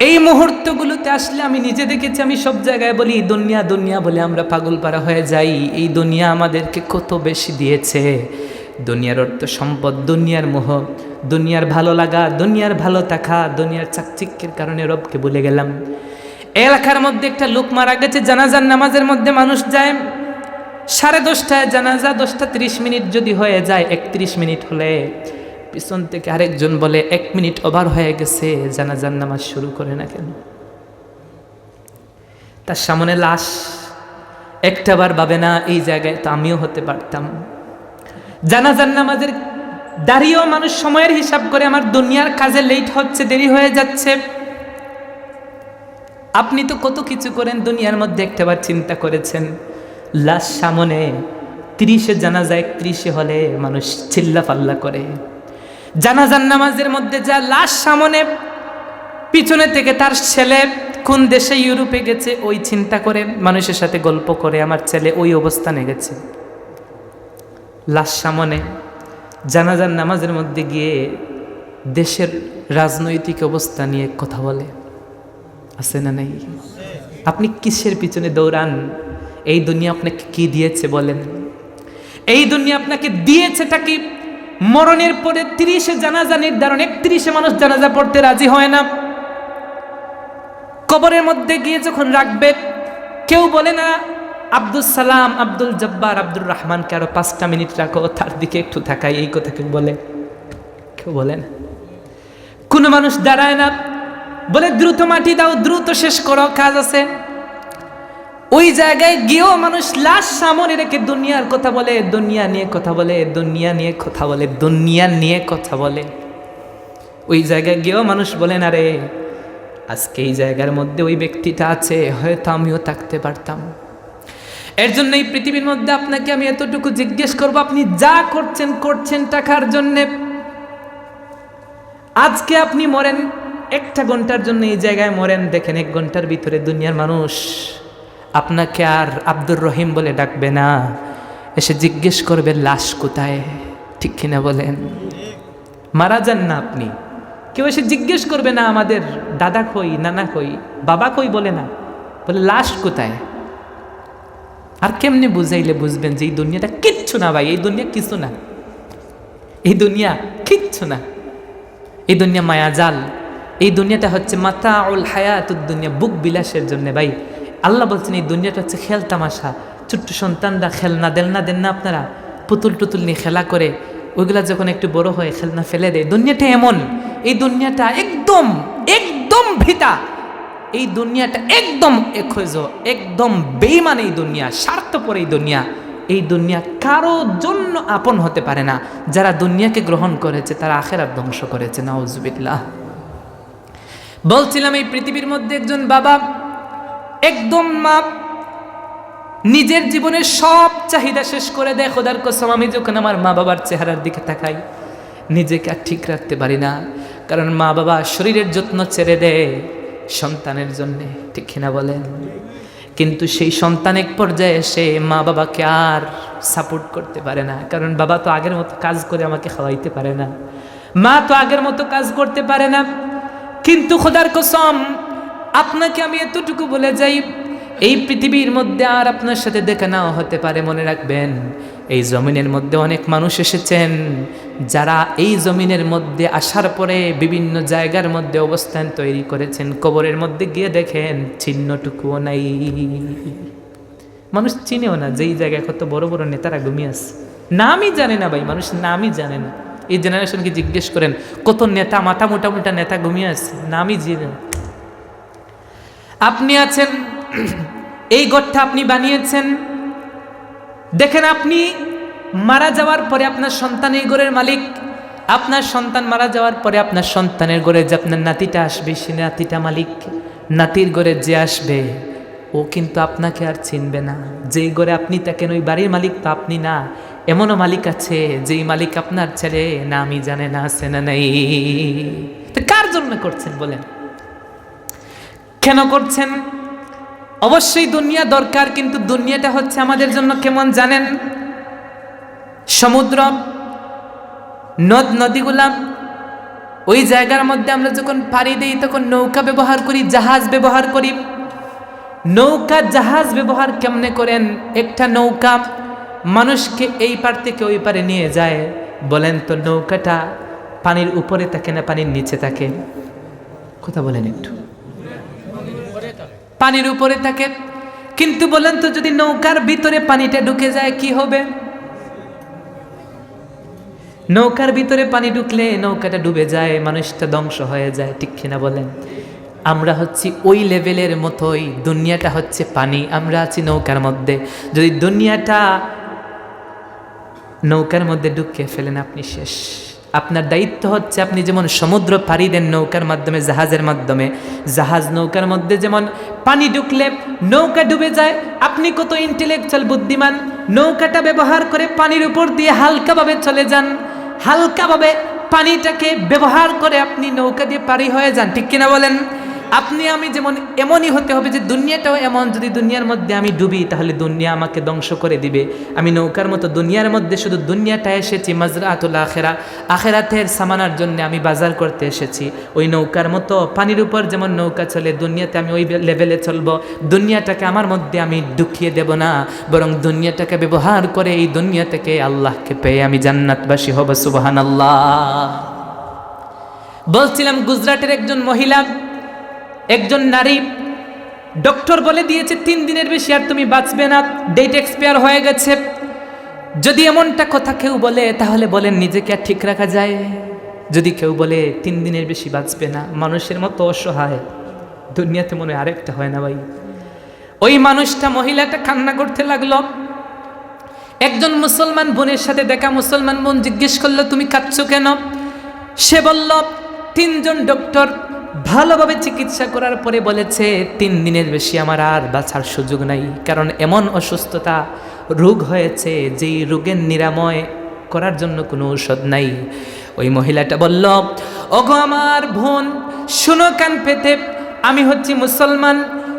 এই মুহূর্তগুলোতে আসলে আমি নিজে দেখেছি, আমি সব জায়গায় বলি দুনিয়া দুনিয়া বলে আমরা পাগল পারা হয়ে যাই। এই দুনিয়া আমাদেরকে কত বেশি দিয়েছে। দুনিয়ার অর্থ সম্পদ, দুনিয়ার মোহ, দুনিয়ার ভালো লাগা, দুনিয়ার ভালো থাকা, দুনিয়ার চাকচিক্যের কারণে রবকে ভুলে গেলাম। এলাকার মধ্যে একটা লোক মারা গেছে, জানাজার নামাজের মধ্যে মানুষ যায় 10:30টায় জানাজা, 10টা 30 মিনিট যদি হয়ে যায়, 31 মিনিট হলে পিছন থেকে আরেকজন বলে 1 মিনিট ওভার হয়ে গেছে, জানাজার নামাজ শুরু করে না কেন? তার সামনে লাশ, একটাবার ভাবে না এই জায়গায় তো আমিও হতে পারতাম। জানাজার নামাজের দাঁড়িয়েও মানুষ সময়ের হিসাব করে, আমার দুনিয়ার কাজে লেট হচ্ছে, দেরি হয়ে যাচ্ছে। আপনি তো কত কিছু করেন দুনিয়ার মধ্যে, একটাবার চিন্তা করেছেন লাশ সামনে 30-এ জানাজা 31-এ হলে মানুষ চিল্লা পাল্লা করে। জানাজার নামাজের মধ্যে যা লাশ সামনে, পিছনে থেকে তার ছেলে কোন দেশে ইউরোপে গেছে ওই চিন্তা করে, মানুষের সাথে গল্প করে আমার ছেলে ওই অবস্থানে গেছে। লাশ সামনে জানাজার নামাজের মধ্যে গিয়ে দেশের রাজনৈতিক অবস্থা নিয়ে কথা বলে, আছে না নাই? আপনি কিসের পিছনে দৌড়ান? এই দুনিয়া আপনাকে কি দিয়েছে বলেন? এই দুনিয়া আপনাকে দিয়েছেটা কি? মরণের পরে 30-এ জানাজা নির্ধারণ, 31-এ মানুষ জানাজা পড়তে রাজি হয় না। কবরের মধ্যে গিয়ে যখন রাখবে, কেউ বলে না আব্দুল সালাম, আব্দুল জব্বার, আব্দুর রহমানকে আরো 5টা মিনিট রাখো, তার দিকে একটু তাকাই, এই কথা কেউ বলে? কেউ বলে না। কোনো মানুষ দাঁড়ায় না, বলে দ্রুত মাটি দাও, দ্রুত শেষ করো, কাজ আছে। ওই জায়গায় গিয়েও মানুষ লাশ সামনে রেখে দুনিয়ার কথা বলে, দুনিয়া নিয়ে কথা বলে, দুনিয়া নিয়ে কথা বলে, দুনিয়া নিয়ে কথা বলে। ওই জায়গায় গিয়েও মানুষ বলে না রে, আজকে এই জায়গার মধ্যে ওই ব্যক্তিটা আছে, হয়তো আমিও থাকতে পারতাম। এর জন্য এই পৃথিবীর মধ্যে আপনাকে আমি এতটুকু জিজ্ঞেস করবো, আপনি যা করছেন করছেন টাকার জন্যে। আজকে আপনি মরেন 1টা ঘন্টার জন্য, এই জায়গায় মরেন, দেখেন 1 ঘন্টার ভিতরে দুনিয়ার মানুষ আপনাকে আর আব্দুর রহিম বলে ডাকবে না, এসে জিজ্ঞেস করবে লাশ কোথায়। ঠিক কিনা বলেন? মারা যান না আপনি, কেউ এসে জিজ্ঞেস করবে না আমাদের দাদা কই, নানা কই, বাবা কই, বলে না, বলে লাশ কোথায়। আর কেমনে বুঝাইলে বুঝবেন যে এই দুনিয়াটা কিচ্ছু না ভাই, এই দুনিয়া কিছু না, এই দুনিয়া কিচ্ছু না, এই দুনিয়া মায়াজাল, এই দুনিয়াটা হচ্ছে মাতাউল হায়াতুদ দুনিয়া, বুক বিলাসের জন্য। ভাই আল্লাহ বলছেন এই দুনিয়াটা হচ্ছে খেল তামাশা। ছোট্ট সন্তানরা খেলনা দেন না আপনারা, পুতুল টুতুল নিয়ে খেলা করে, ওইগুলা যখন একটু বড় হয় খেলনা ফেলে দেয়। দুনিয়াটা এমন, এই দুনিয়াটা একদম একদম ভিতা, এই দুনিয়াটা একদম একদম বেঈমান এই দুনিয়া, স্বার্থপর এই দুনিয়া। এই দুনিয়া কারো জন্য আপন হতে পারে না। যারা দুনিয়াকে গ্রহণ করেছে তারা আখিরাত ধ্বংস করেছে, নাউজুবিল্লাহ। বলছিলাম এই পৃথিবীর মধ্যে একজন বাবা, একদম মা নিজের জীবনের সব চাহিদা শেষ করে দেয়। খোদার কসম, আমি যখন আমার মা বাবার চেহারার দিকে তাকাই নিজেকে আর ঠিক রাখতে পারি না। কারণ মা বাবা শরীরের যত্ন ছেড়ে দেয় সন্তানের জন্যে, ঠিক কিনা বলেন? কিন্তু সেই সন্তান এক পর্যায়ে এসে মা বাবাকে আর সাপোর্ট করতে পারে না। কারণ বাবা তো আগের মতো কাজ করে আমাকে খাওয়াইতে পারে না, মা তো আগের মতো কাজ করতে পারে না। কিন্তু খোদার কসম, আপনাকে আমি এতটুকু বলে যাই, এই পৃথিবীর মধ্যে আর আপনার সাথে দেখা নাও হতে পারে। মনে রাখবেন, এই জমিনের মধ্যে অনেক মানুষ এসেছেন যারা এই জমিনের মধ্যে আসার পরে বিভিন্ন জায়গার মধ্যে অবস্থান তৈরি করেছেন। কবরের মধ্যে গিয়ে দেখেন চিহ্নটুকুও নাই, মানুষ চিনেও না যেই জায়গায় কত বড় বড় নেতারা ঘুমিয়ে আছে, নামই জানে না ভাই, মানুষ নামই জানে না। এই জেনারেশনকে জিজ্ঞেস করেন কত নেতা, মাথা মোটা মোটা নেতা ঘুমিয়ে আছে, নামই জানে না। আপনি আছেন, এই ঘরটা আপনি বানিয়েছেন, দেখেন আপনি মারা যাওয়ার পরে আপনার সন্তান এই ঘরের মালিক। আপনার সন্তান মারা যাওয়ার পরে আপনার সন্তানের ঘরে যে আপনার নাতিটা আসবে, সে নাতিটা মালিক, নাতির ঘরে যে আসবে ও কিন্তু আপনাকে আর চিনবে না। যেই ঘরে আপনি থাকেন ওই বাড়ির মালিক তো আপনি না। এমনও মালিক আছে যেই মালিক আপনার ছেলে না আমি জানে না, আছে না নাই। তো কার জন্য করছেন বলেন, কেন করছেন? অবশ্যই দুনিয়া দরকার, কিন্তু দুনিয়াটা হচ্ছে আমাদের জন্য কেমন জানেন? সমুদ্র, নদ নদীগুলা, ওই জায়গার মধ্যে আমরা যখন পাড়ি দিই তখন নৌকা ব্যবহার করি, জাহাজ ব্যবহার করি। নৌকা জাহাজ ব্যবহার কেমনে করেন? একটা নৌকা মানুষকে এই পার থেকে ওই পারে নিয়ে যায়। বলেন তো নৌকাটা পানির উপরে থাকে না পানির নিচে থাকে? কথা বলেন একটু। পানির উপরে থাকে। কিন্তু বলেন তো যদি নৌকার ভিতরে পানিটা ঢুকে যায় কি হবে? নৌকার ভিতরে পানি ঢুকলে নৌকাটা ডুবে যায়, মানুষটা ধ্বংস হয়ে যায়, ঠিক কিনা বলেন? আমরা হচ্ছি ওই লেভেলের মতোই, দুনিয়াটা হচ্ছে পানি, আমরা আছি নৌকার মধ্যে। যদি দুনিয়াটা নৌকার মধ্যে ঢুকিয়ে ফেলেন আপনি শেষ। আপনার দায়িত্ব হচ্ছে আপনি যেমন সমুদ্র পাড়ি দেন নৌকার মাধ্যমে, জাহাজের মাধ্যমে, জাহাজ নৌকার মধ্যে যেমন পানি ঢুকলে নৌকা ডুবে যায়, আপনি কত ইন্টেলেকচুয়াল বুদ্ধিমান, নৌকাটা ব্যবহার করে পানির উপর দিয়ে হালকাভাবে চলে যান, হালকাভাবে পানিটাকে ব্যবহার করে আপনি নৌকা দিয়ে পারি হয়ে যান, ঠিক কিনা বলেন? আপনি আমি যেমন এমনই হতে হবে যে দুনিয়াটাও এমন। যদি দুনিয়ার মধ্যে আমি ডুবি তাহলে দুনিয়া আমাকে ধ্বংস করে দিবে। আমি নৌকার মতো দুনিয়ার মধ্যে শুধু দুনিয়াটা এসেছি মাজরাতুল আখিরা, আখিরাতের সামানার জন্য আমি বাজার করতে এসেছি। ওই নৌকার মতো পানির উপর যেমন নৌকা চলে, দুনিয়াতে আমি ওই লেভেলে চলবো। দুনিয়াটাকে আমার মধ্যে আমি ঢুকিয়ে দেব না, বরং দুনিয়াটাকে ব্যবহার করে এই দুনিয়া থেকে আল্লাহকে পেয়ে আমি জান্নাতবাসী হব। সুবহানাল্লাহ। বলছিলাম গুজরাটের একজন মহিলা, একজন নারী, ডক্টর বলে দিয়েছে 3 দিনের বেশি আর তুমি বাঁচবে না, ডেট এক্সপায়ার হয়ে গেছে। যদি এমনটা কথা কেউ বলে তাহলে বলেন নিজেকে আর ঠিক রাখা যায়? যদি কেউ বলে 3 দিনের বেশি বাঁচবে না, মানুষের মতো অসহায় দুনিয়াতে মনে হয় আরেকটা হয় না ভাই। ওই মানুষটা, মহিলাটা কান্না করতে লাগলো। একজন মুসলমান বোনের সাথে দেখা, মুসলমান বোন জিজ্ঞেস করলো তুমি কাঁদছো কেন? সে বলল 3 জন ডক্টর ভালোভাবে চিকিৎসা করার পরে বলেছে 3 দিনের বেশি আমার আর বাঁচার সুযোগ নাই, কারণ এমন অসুস্থতা রোগ হয়েছে যেই রোগের নিরাময় করার জন্য কোনো ঔষধ নাই। ওই মহিলাটা বলল, ওগো আমার বোন শুনো কান পেতে, আমি হচ্ছি মুসলমান,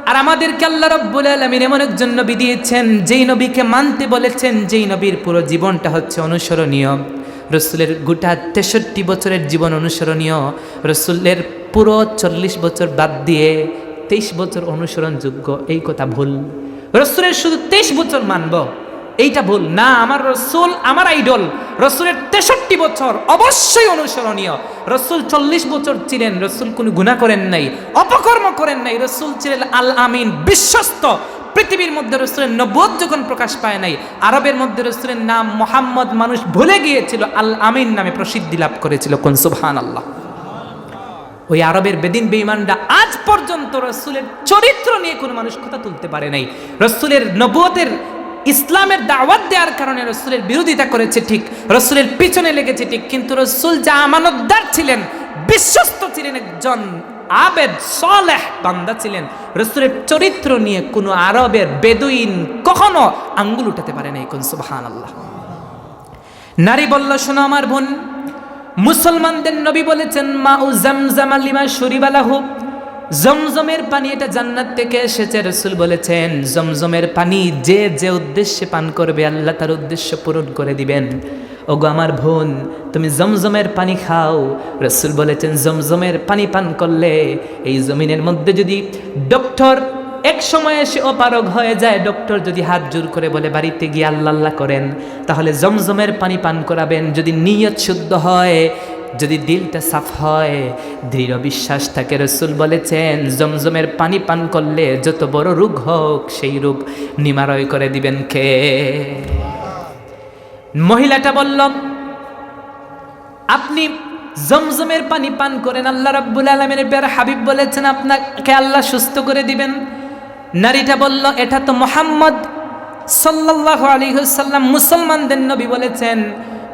আর আমাদেরকে আল্লাহ রাব্বুল আলামিন এমন একজন নবী দিয়েছেন যেই নবীকে মানতে বলেছেন, যেই নবীর পুরো জীবনটা হচ্ছে অনুসরণীয়। রসুলের গোটা 63 বছরের জীবন অনুসরণীয়। রসুলের পুরো 40 বছর বাদ দিয়ে 23 বছর অনুসরণযোগ্য, এই কথা ভুল। রসুলের শুধু 23 বছর মানব, এইটা ভুল না। আমার রসুল আমার আইডল। রসুলের 63 বছর অবশ্যই অনুসরণীয়। রসুল 40 বছর ছিলেন, রসুল কোনো গুনাহ করেন নাই, অপকর্ম করেন নাই। রসুল ছিলেন আল আমিন, বিশ্বস্ত। পৃথিবীর মধ্যে রসুলের নবুয়ত যখন প্রকাশ পায় নাই, আরবের মধ্যে রসুলের নাম মোহাম্মদ মানুষ ভুলে গিয়েছিল, আল আমিন নামে প্রসিদ্ধি লাভ করেছিল। কোন সুবহানাল্লাহ। ওই আরবের বেদিন বেঈমানরা আজ পর্যন্ত রসুলের চরিত্র নিয়ে কোনো মানুষ কথা তুলতে পারে নাই। রসুলের নবুয়তের ইসলামের দাওয়াত দেওয়ার কারণে রসুলের বিরোধিতা করেছে ঠিক, রসুলের পিছনে লেগেছে ঠিক, কিন্তু রসুল যা আমানতদার ছিলেন, বিশ্বস্ত ছিলেন, একজন আবেদ সালেহ বান্দা ছিলেন। রসুলের চরিত্র নিয়ে কোনো আরবের বেদুইন কখনো আঙ্গুল উঠাতে পারে নাই। কোন সুবহানাল্লাহ। নারী বলল, শোনো আমার বোন, মুসলমানদের নবী বলেছেন মাউ জামজাম লিমা শুরিবা লাহু, জমজমের পানি এটা জান্নাত থেকে এসেছে। রসুল বলেছেন জমজমের পানি যে যে উদ্দেশ্যে পান করবে আল্লাহ তার উদ্দেশ্য পূরণ করে দিবেন। ওগো আমার বোন, তুমি জমজমের পানি খাও। রসুল বলেছেন জমজমের পানি পান করলে এই জমিনের মধ্যে যদি ডক্টর এক সময় এসে অপারগ হয়ে যায়, ডক্টর যদি হাত জোর করে বলে বাড়িতে গিয়ে আল্লাহ আল্লাহ করেন, তাহলে জমজমের পানি পান করাবেন। যদি নিয়ত শুদ্ধ হয়, যদি দিলটা সাফ হয়, দৃঢ় বিশ্বাস থাকে, রসুল বলেছেন জমজমের পানি পান করলে যত বড় রোগ হোক সেই রোগ নিমারয় করে দিবেন কে? মহিলাটা বলল, আপনি জমজমের পানি পান করেন, আল্লাহ রাব্বুল আলামিনের প্যারা হাবিব বলেছেন আপনাকে আল্লাহ সুস্থ করে দিবেন। নারীটা বলল, এটা তো মুহাম্মদ সাল্লাল্লাহু আলাইহি ওয়াসাল্লাম মুসলমানদের নবী বলেছেন,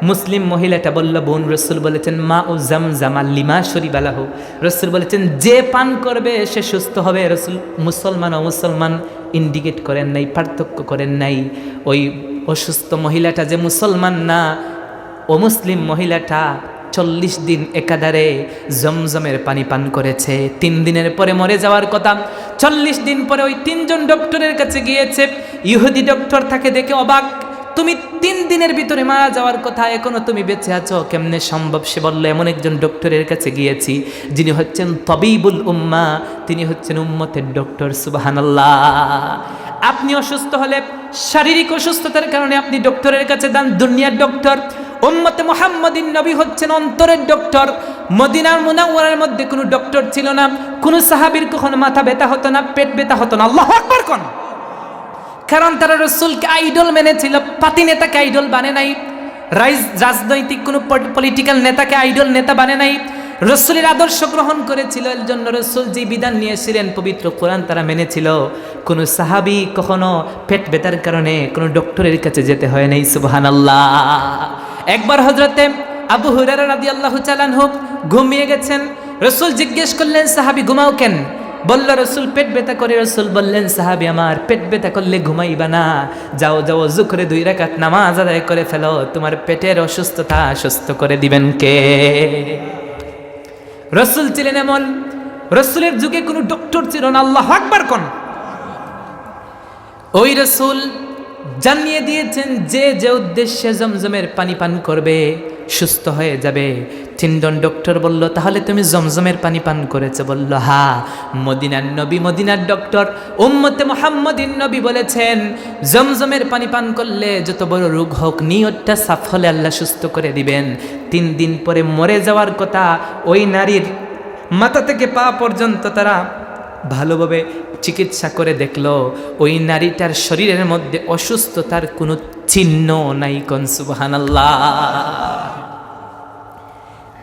মুসলিম মহিলাটা বলল, বোন, রসুল বলেছেন মা ও জামজাম লিমা শরিবালাহ, রসুল বলেছেন যে পান করবে সে সুস্থ হবে। রসুল মুসলমান ও মুসলমান ইন্ডিকেট করেন নাই, পার্থক্য করেন নাই। ওই অসুস্থ মহিলাটা যে মুসলমান না, ও মুসলিম মহিলাটা 40 দিন একাধারে জমজমের পানি পান করেছে। 3 দিনের পরে মরে যাওয়ার কথা। 40 দিন পরে ওই 3 জন ডক্টরের কাছে গিয়েছে। ইহুদি ডক্টর তাকে দেখে অবাক, তুমি 3 দিনের ভিতরে মারা যাওয়ার কথা, এখনো তুমি বেঁচে আছো, কেমনে সম্ভব? সে বলল, এমন একজন ডক্টরের কাছে গিয়েছি যিনি হচ্ছেন তবিবুল উম্মাহ, তিনি হচ্ছেন উম্মতের ডক্টর। সুবহানাল্লাহ। আপনি অসুস্থ হলে, শারীরিক অসুস্থতার কারণে আপনি ডক্টরের কাছে যান, দুনিয়ার ডক্টর। উম্মতে মুহাম্মাদিন নবী হচ্ছেন অন্তরের ডক্টর। মদিনার মুনাওয়ারার মধ্যে কোনো ডক্টর ছিল না, কোনো সাহাবীর কখনো মাথা ব্যথা হতো না, পেট ব্যথা হতো না। আল্লাহু আকবার কোন, কারণ তারা রসুলকে আইডল মেনেছিল। পাতি নেতাকে আইডল বানে নাই, রাজনৈতিক কোনো পলিটিক্যাল নেতাকে আইডল নেতা বানে নাই, রসুলের আদর্শ গ্রহণ করেছিল। এর জন্য রসুল যে বিধান নিয়েছিলেন পবিত্র কোরআন তারা মেনেছিল। কোনো সাহাবী কখনো পেট ব্যথার কারণে কোনো ডক্টরের কাছে যেতে হয় নাই। সুবহানাল্লাহ। একবার হযরতে আবু হুরায়রা রাদিয়াল্লাহু তাআলা আনহু ঘুমিয়ে গেছেন। রসুল জিজ্ঞেস করলেন, সাহাবী ঘুমাও কেন? বলল, রসুল পেট ব্যথা করে। রসুল বললেন, সাহাবী আমার, পেট ব্যথা করলে ঘুমাইবা না, যাও যাও ওযু করে 2 রাকাত নামাজ আদায় করে ফেলো, তোমার পেটের অসুস্থতা সুস্থ করে দিবেন কে? রসুল ছিলেন এমন, রসুলের যুগে কোনো ডক্টর ছিল না। আল্লাহু আকবার কোন। ওই রসুল জানিয়ে দিয়েছেন যে যে উদ্দেশ্যে জমজমের পানি পান করবে সুস্থ হয়ে যাবে। 3 জন ডক্টর বলল, তাহলে তুমি জমজমের পানি পান করেছো? বলল, হ্যাঁ। মদিনার নবী, মদিনার ডক্টর, উম্মতে মুহাম্মাদিন নবী বলেছেন জমজমের পানি পান করলে যত বড় রোগ হোক নিয়তটা সাফ হলে আল্লাহ সুস্থ করে দিবেন। 3 দিন পরে মরে যাওয়ার কথা। ওই নারীর মাথা থেকে পা পর্যন্ত তারা ভালোভাবে চিকিৎসা করে দেখলো ওই নারীটার শরীরের মধ্যে অসুস্থতার কোনো চিহ্ন নাই। কোন সুবহানাল্লাহ।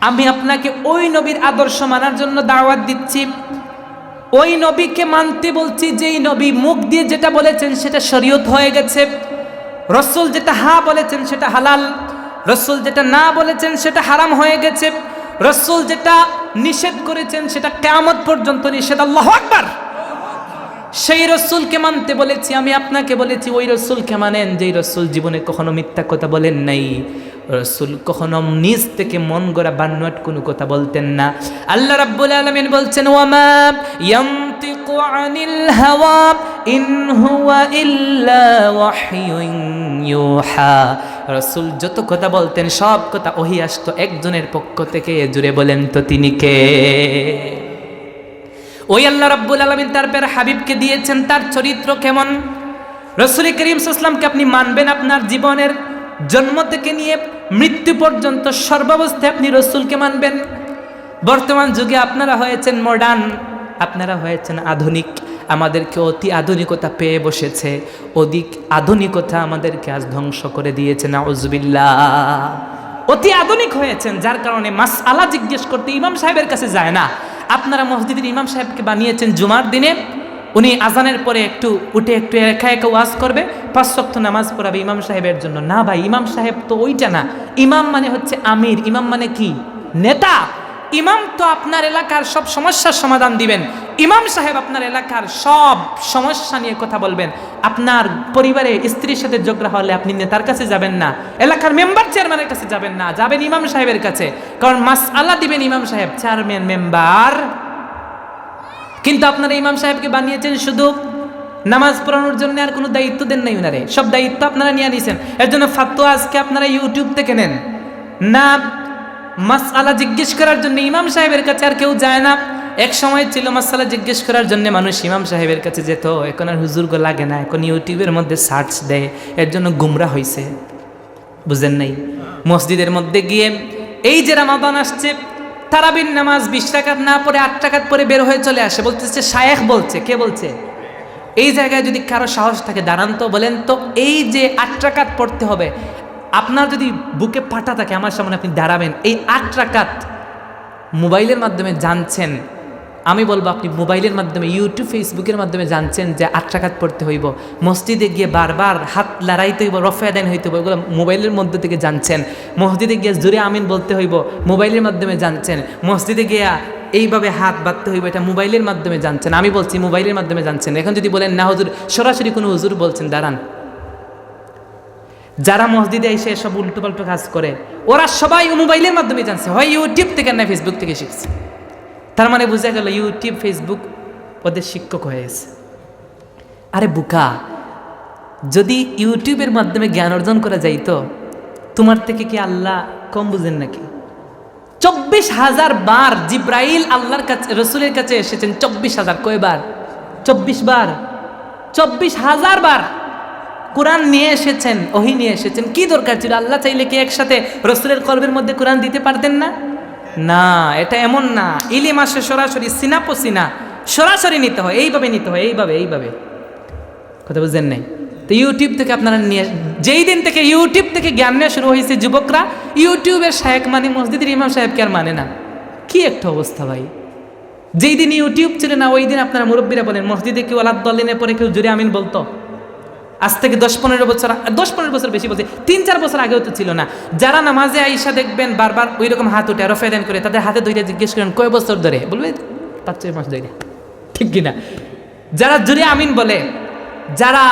আমি আপনাকে ওই নবীর আদর্শ মানার জন্য দাওয়াত দিচ্ছি, ওই নবীকে মানতে বলছি যেই নবী মুখ দিয়ে যেটা বলেছেন সেটা শরীয়ত হয়ে গেছে। রসুল যেটা হ্যাঁ বলেছেন সেটা হালাল, রসুল যেটা না বলেছেন সেটা হারাম হয়ে গেছে, রসুল যেটা নিষেধ করেছেন সেটা কিয়ামত পর্যন্ত নিষেধ। আল্লাহু আকবার। সেই রসুলকে মানতে বলেছি। আমি আপনাকে বলেছি ওই রসুলকে মানেন যেই রসুল জীবনে কখনো মিথ্যা কথা বলেন নাই, রসুল কখনো নিজ থেকে মন গড়া বানোয়াট কোনো কথা বলতেন না। আল্লাহ রাব্বুল আলামিন বলছেন, ওয়ামা ইয়ানতিকু আনিল হাওয়া ইন হুয়া ইল্লা ওয়াহয়ুন ইউহা। রসুল যত কথা বলতেন সব কথা ওহী আসতো একজনের পক্ষ থেকে। জুড়ে বলেন তো তিনি কে? ওই আল্লাহ রাব্বুল আলামিন তার পেয়ারা হাবিবকে দিয়েছেন। তার চরিত্র কেমন? রাসূল করিম সাল্লাল্লাহু আলাইহি ওয়াসাল্লামকে আপনি মানবেন আপনার জীবনের জন্ম থেকে নিয়ে মৃত্যু পর্যন্ত সর্বাবস্থায় আপনি রসুলকে মানবেন। বর্তমান যুগে আপনারা হয়েছেন মডার্ন, আপনারা হয়েছেন আধুনিক, আমাদেরকে অতি আধুনিকতা পেয়ে বসেছে। অধিক আধুনিকতা আমাদেরকে আজ ধ্বংস করে দিয়েছে। নাউজুবিল্লাহ। অতি আধুনিক হয়েছেন যার কারণে মাসআলা জিজ্ঞেস করতে ইমাম সাহেবের কাছে যায় না। আপনারা মসজিদের ইমাম সাহেবকে বানিয়েছেন জুমার দিনে, উনি আজানের পরে একটু উঠে একটু একা একা ওয়াজ করবে, 5 ওয়াক্ত নামাজ পড়াবে ইমাম সাহেবের জন্য। না ভাই, ইমাম সাহেব তো ওইটা না। ইমাম মানে হচ্ছে আমির। ইমাম মানে কি? নেতা। ইমাম তো আপনার এলাকার সব সমস্যার সমাধান দিবেন। ইমাম সাহেব আপনার এলাকার সব সমস্যা নিয়ে কথা বলবেন। আপনার পরিবারে স্ত্রীর সাথে ঝগড়া হলে আপনি নেতার কাছে যাবেন না, এলাকার মেম্বার চেয়ারম্যানের কাছে যাবেন না, যাবেন ইমাম সাহেবের কাছে। কারণ মাসআলা দিবেন ইমাম সাহেব, চেয়ারম্যান মেম্বার। কিন্তু আপনারা ইমাম সাহেবকে বানিয়েছেন শুধু নামাজ পড়ানোর জন্য, আর কোনো দায়িত্ব দেন নাই উনারে। সব দায়িত্ব আপনারা নিয়ে নিয়েছেন। এর জন্য ফাতোয়া আজকে আপনারা ইউটিউব থেকে নেন না, মাসআলা জিজ্ঞেস করার জন্য ইমাম সাহেবের কাছে আর কেউ যায় না। এক সময় ছিল মাসআলা জিজ্ঞেস করার জন্য মানুষ ইমাম সাহেবের কাছে যেত, এখন আর হুজুরগো লাগে না, এখন ইউটিউবের মধ্যে সার্চ দেয়। এর জন্য গুমরা হয়েছে, বুঝেন নাই? মসজিদের মধ্যে গিয়ে এই যে রমাদান আসছে, তারাবির নামাজ 20 রাকাত না পড়ে 8 রাকাত পরে বের হয়ে চলে আসে, বলতেছে শায়েখ বলছে। কে বলছে? এই জায়গায় যদি কারো সাহস থাকে দাঁড়ান তো, বলেন তো এই যে 8 রাকাত পড়তে হবে, আপনার যদি বুকে পাটা থাকে আমার সামনে আপনি দাঁড়াবেন, এই 8 রাকাত মোবাইলের মাধ্যমে জানছেন আমি বলবো আপনি মোবাইলের মাধ্যমে ইউটিউব ফেসবুকের মাধ্যমে জানছেন যে 8 রাকাত পড়তে হইব, মসজিদে গিয়ে বারবার হাত লড়াইতে হইব, রফে আদান হইতে হইব, এগুলো মোবাইলের মধ্যে থেকে জানছেন। মসজিদে গিয়ে জোরে আমিন বলতে হইব, মোবাইলের মাধ্যমে জানছেন। মসজিদে গিয়া এইভাবে হাত বাঁধতে হইব, এটা মোবাইলের মাধ্যমে জানছেন। আমি বলছি মোবাইলের মাধ্যমে জানছেন। এখন যদি বলেন না হুজুর, সরাসরি কোনো হুজুর বলছেন, দাঁড়ান, যারা মসজিদে এসে সব উল্টোপাল্টো কাজ করে ওরা সবাই মোবাইলের মাধ্যমে জানছে, হয় ইউটিউব থেকে না ফেসবুক থেকে শিখছে। তার মানে বোঝা গেল ইউটিউব ফেসবুক ওদের শিক্ষক হয়ে গেছে। আরে বুকা, যদি ইউটিউবের মাধ্যমে জ্ঞান অর্জন করা যাইতো, তোমার থেকে কি আল্লাহ কম বুঝেন নাকি? 24,000 বার জিব্রাইল আল্লাহর কাছে রসুলের কাছে এসেছেন। 24,000 কয়বার? 24 বার। 24,000 বার কোরআন নিয়ে এসেছেন, ওহী নিয়ে এসেছেন। কি দরকার ছিল? আল্লাহ চাইলে কি একসাথে রসুলের কলবের মধ্যে কোরআন দিতে পারতেন না? না, এটা এমন না। ইলিম আসে সরাসরি, সিনা সরাসরি নিতে হয়, এইভাবে নিতে হয়, এইভাবে। কথা বুঝছেন নাই? তো ইউটিউব থেকে আপনারা নিয়ে, যেই দিন থেকে ইউটিউব থেকে জ্ঞান নেওয়া শুরু হয়েছে, যুবকরা ইউটিউবের শায়েখ মানে মসজিদের ইমাম সাহেবকে আর মানে না। কি একটা অবস্থা ভাই! যেই দিন ইউটিউব ছিল না, ওই দিন আপনারা মুরব্বীরা বলেন মসজিদে কেউ আলাদ দলিনে পরে কেউ জুড়ে আমিন বলতো? আজ থেকে 10-15 বছর বেশি বলছে, 3-4 বছর আগেও তো ছিল না। যারা নামাজে আইসা দেখবেন বারবার ওই রকম হাত উঠে রফে আদান করে, তাদের হাতে ধরে জিজ্ঞেস করেন কয় বছর ধরে, বলবে 5-6 মাস ধরে, ঠিক কিনা? যারা জুড়ে আমিন বলে, যারা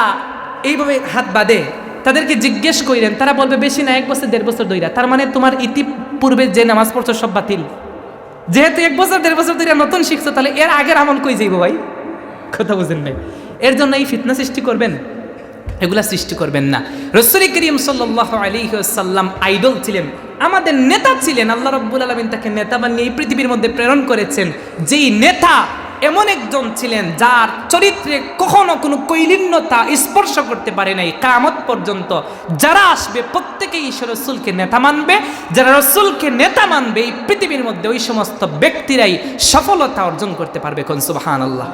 এইভাবে হাত বাঁধে, তাদেরকে জিজ্ঞেস করেন, তারা বলবে বেশি না, 1 বছর 1.5 বছর ধরে। তার মানে তোমার ইতিপূর্বে যে নামাজ পড়ছো সব বাতিল। যেহেতু 1 বছর 1.5 বছর ধরে নতুন শিখছো, তাহলে এর আগের আমল কই যাইব ভাই? কথা বুঝেন নাই? এর জন্য এই ফিতনা সৃষ্টি করবেন, এগুলা সৃষ্টি করবেন না। রাসূল করিম সাল্লাল্লাহু আলাইহি ওয়াসাল্লাম আইডল ছিলেন, আমাদের নেতা ছিলেন। আল্লাহ রাব্বুল আলামিন তাকে নেতা বানিয়ে এই পৃথিবীর মধ্যে প্রেরণ করেছেন। যেই নেতা এমন একজন ছিলেন যার চরিত্রে কখনো কোনো কৈলিন্যতা স্পর্শ করতে পারে নাই। কিয়ামত পর্যন্ত যারা আসবে প্রত্যেকেই ঈশ্বর রাসূলকে নেতা মানবে। যারা রাসূলকে নেতা মানবে এই পৃথিবীর মধ্যে ওই সমস্ত ব্যক্তিরাই সফলতা অর্জন করতে পারবে। কোন সুবহানাল্লাহ।